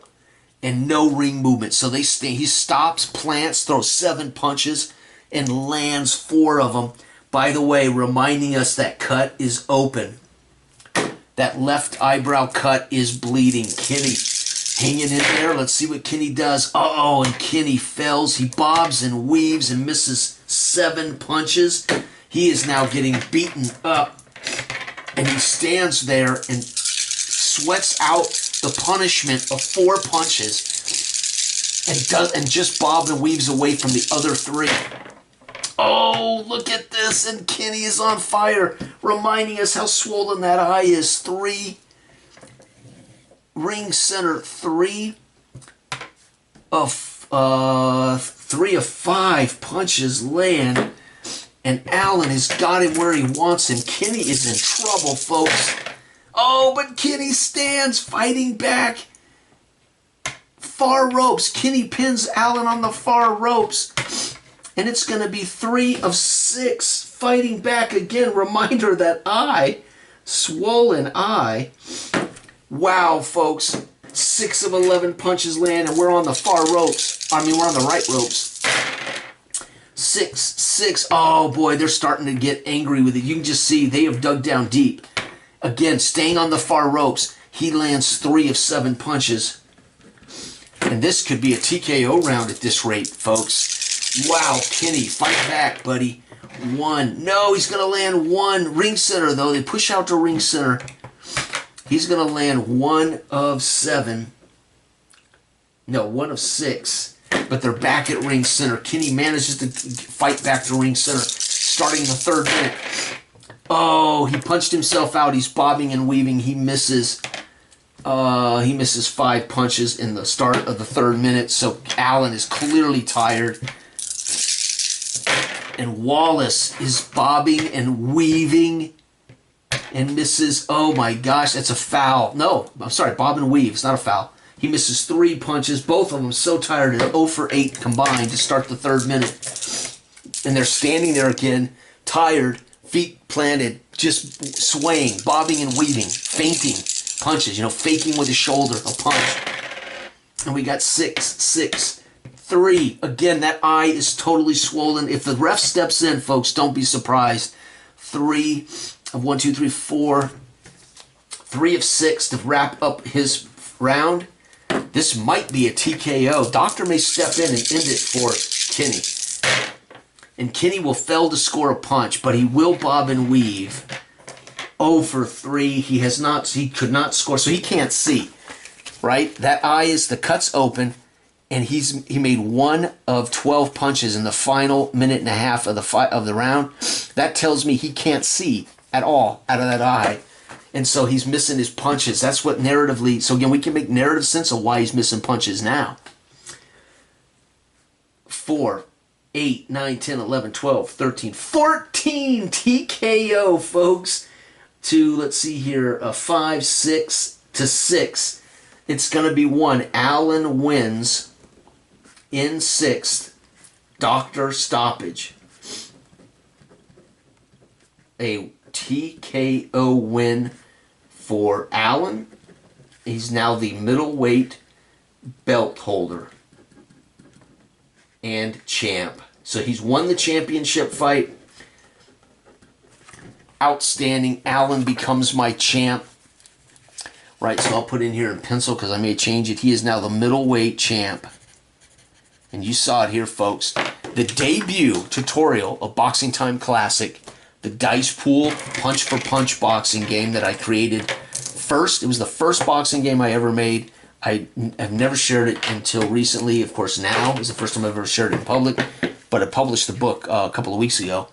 And no ring movement. So they stay. He stops, plants, throws 7 punches, and lands 4 of them. By the way, reminding us that cut is open. That left eyebrow cut is bleeding. Kinney hanging in there. Let's see what Kinney does. Uh-oh, and Kinney fails. He bobs and weaves and misses 7 punches. He is now getting beaten up. And he stands there and sweats out the punishment of 4 punches and just bobs and weaves away from the other 3. Oh, look at this, and Kinney is on fire, reminding us how swollen that eye is. 3, ring center, 3 of 5 punches land, and Allen has got him where he wants him. Kinney is in trouble, folks. Oh, but Kinney stands, fighting back. Far ropes. Kinney pins Allen on the far ropes. And it's going to be 3 of 6, fighting back again. Reminder that eye, swollen eye. Wow, folks. 6 of 11 punches land, and we're on the far ropes. I mean, we're on the right ropes. 6, 6. Oh, boy, they're starting to get angry with it. You can just see they have dug down deep. Again, staying on the far ropes. He lands 3 of 7 punches. And this could be a TKO round at this rate, folks. Wow, Kinney, fight back, buddy. 1. No, he's going to land 1. Ring center, though. They push out to ring center. He's going to land 1 of 7. No, 1 of 6. But they're back at ring center. Kinney manages to fight back to ring center, starting in the 3rd minute. Oh, he punched himself out. He's bobbing and weaving. He misses 5 punches in the start of the 3rd minute. So Allen is clearly tired. And Wallace is bobbing and weaving and misses. Oh my gosh, that's a foul. No, I'm sorry, bob and weave. It's not a foul. He misses 3 punches, both of them so tired, and 0 for 8 combined to start the 3rd minute. And they're standing there again, tired, feet planted, just swaying, bobbing and weaving, feinting punches, faking with his shoulder, a punch. And we got 6, 6. 3. Again, that eye is totally swollen. If the ref steps in, folks, don't be surprised. 3 of 1, 2, 3, 4. 3 of 6 to wrap up his round. This might be a TKO. Doctor may step in and end it for Kinney. And Kinney will fail to score a punch, but he will bob and weave. 0 for 3. He could not score, so he can't see. Right? That eye is, the cut's open. And he made 1 of 12 punches in the final minute and a half of the round. That tells me he can't see at all out of that eye. And so he's missing his punches. That's what narratively... So again, we can make narrative sense of why he's missing punches now. 4, 8, 9, 10, 11, 12, 13, 14 TKO, folks. To, let's see here, 5, 6 to 6. It's going to be 1. Allen wins in 6th. Doctor stoppage. A TKO win for Allen. He's now the middleweight belt holder and champ. So he's won the championship fight. Outstanding. Allen becomes my champ. Right, so I'll put in here in pencil because I may change it. He is now the middleweight champ. And you saw it here, folks. The debut tutorial of Boxing Time Classic, the dice pool punch-for-punch boxing game that I created first. It was the first boxing game I ever made. I have never shared it until recently. Of course, now is the first time I've ever shared it in public. But I published the book a couple of weeks ago.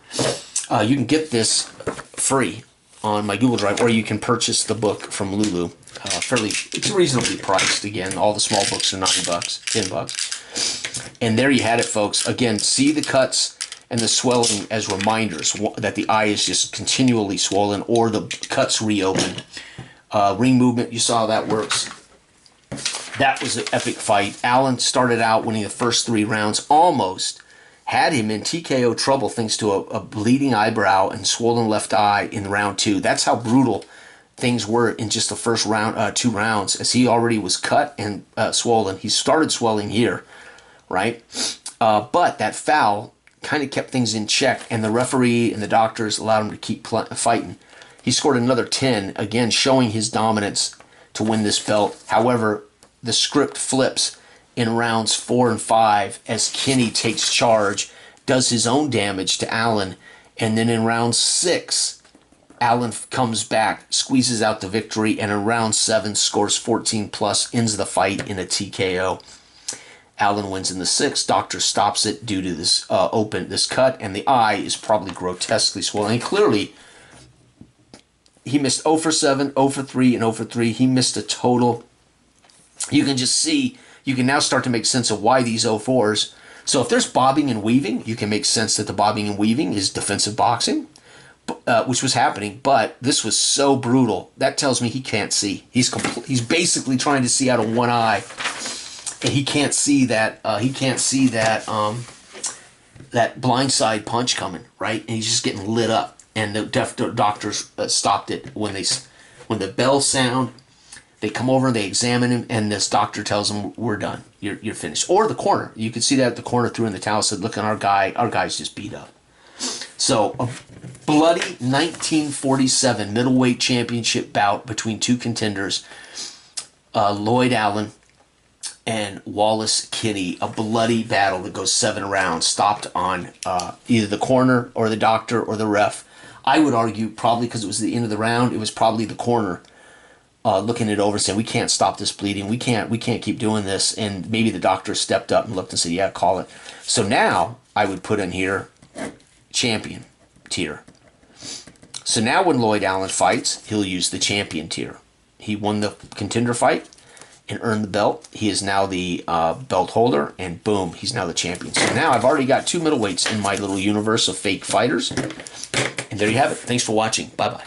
You can get this free on my Google Drive, or you can purchase the book from Lulu. It's reasonably priced. Again, all the small books are $9, $10. And there you had it, folks. Again, see the cuts and the swelling as reminders that the eye is just continually swollen or the cuts reopen. Ring movement, you saw how that works. That was an epic fight. Allen started out winning the first 3 rounds, almost had him in TKO trouble thanks to a bleeding eyebrow and swollen left eye in round 2. That's how brutal things were in just the first round, 2 rounds, as he already was cut and swollen. He started swelling here, right? But that foul kind of kept things in check, and the referee and the doctors allowed him to keep fighting. He scored another 10, again showing his dominance to win this belt. However, the script flips in rounds 4 and 5 as Kinney takes charge, does his own damage to Allen, and then in round 6, Allen comes back, squeezes out the victory, and in round 7 scores 14 plus, ends the fight in a TKO. Allen wins in the 6th. Doctor stops it due to this this cut, and the eye is probably grotesquely swollen. And clearly, he missed 0 for 7, 0 for 3, and 0 for 3. He missed a total. You can just see, you can now start to make sense of why these 0-4s. So if there's bobbing and weaving, you can make sense that the bobbing and weaving is defensive boxing, which was happening. But this was so brutal. That tells me he can't see. He's basically trying to see out of one eye, and he can't see that. That blindside punch coming, right? And he's just getting lit up. And the doctors stopped it when the bell sound. They come over and they examine him, and this doctor tells him, "We're done. You're finished." Or the corner, you could see that at the corner, threw in the towel, said, "Look, our guy's just beat up." So a bloody 1947 middleweight championship bout between 2 contenders, Lloyd Allen and Wallace Kinney. A bloody battle that goes 7 rounds, stopped on either the corner or the doctor or the ref. I would argue probably because it was the end of the round, it was probably the corner. Looking it over, saying, "We can't stop this bleeding. We can't keep doing this." And maybe the doctor stepped up and looked and said, "Yeah, call it." So now I would put in here champion tier. So now when Lloyd Allen fights, he'll use the champion tier. He won the contender fight and earned the belt. He is now the belt holder, and boom, he's now the champion. So now I've already got 2 middleweights in my little universe of fake fighters. And there you have it. Thanks for watching. Bye-bye.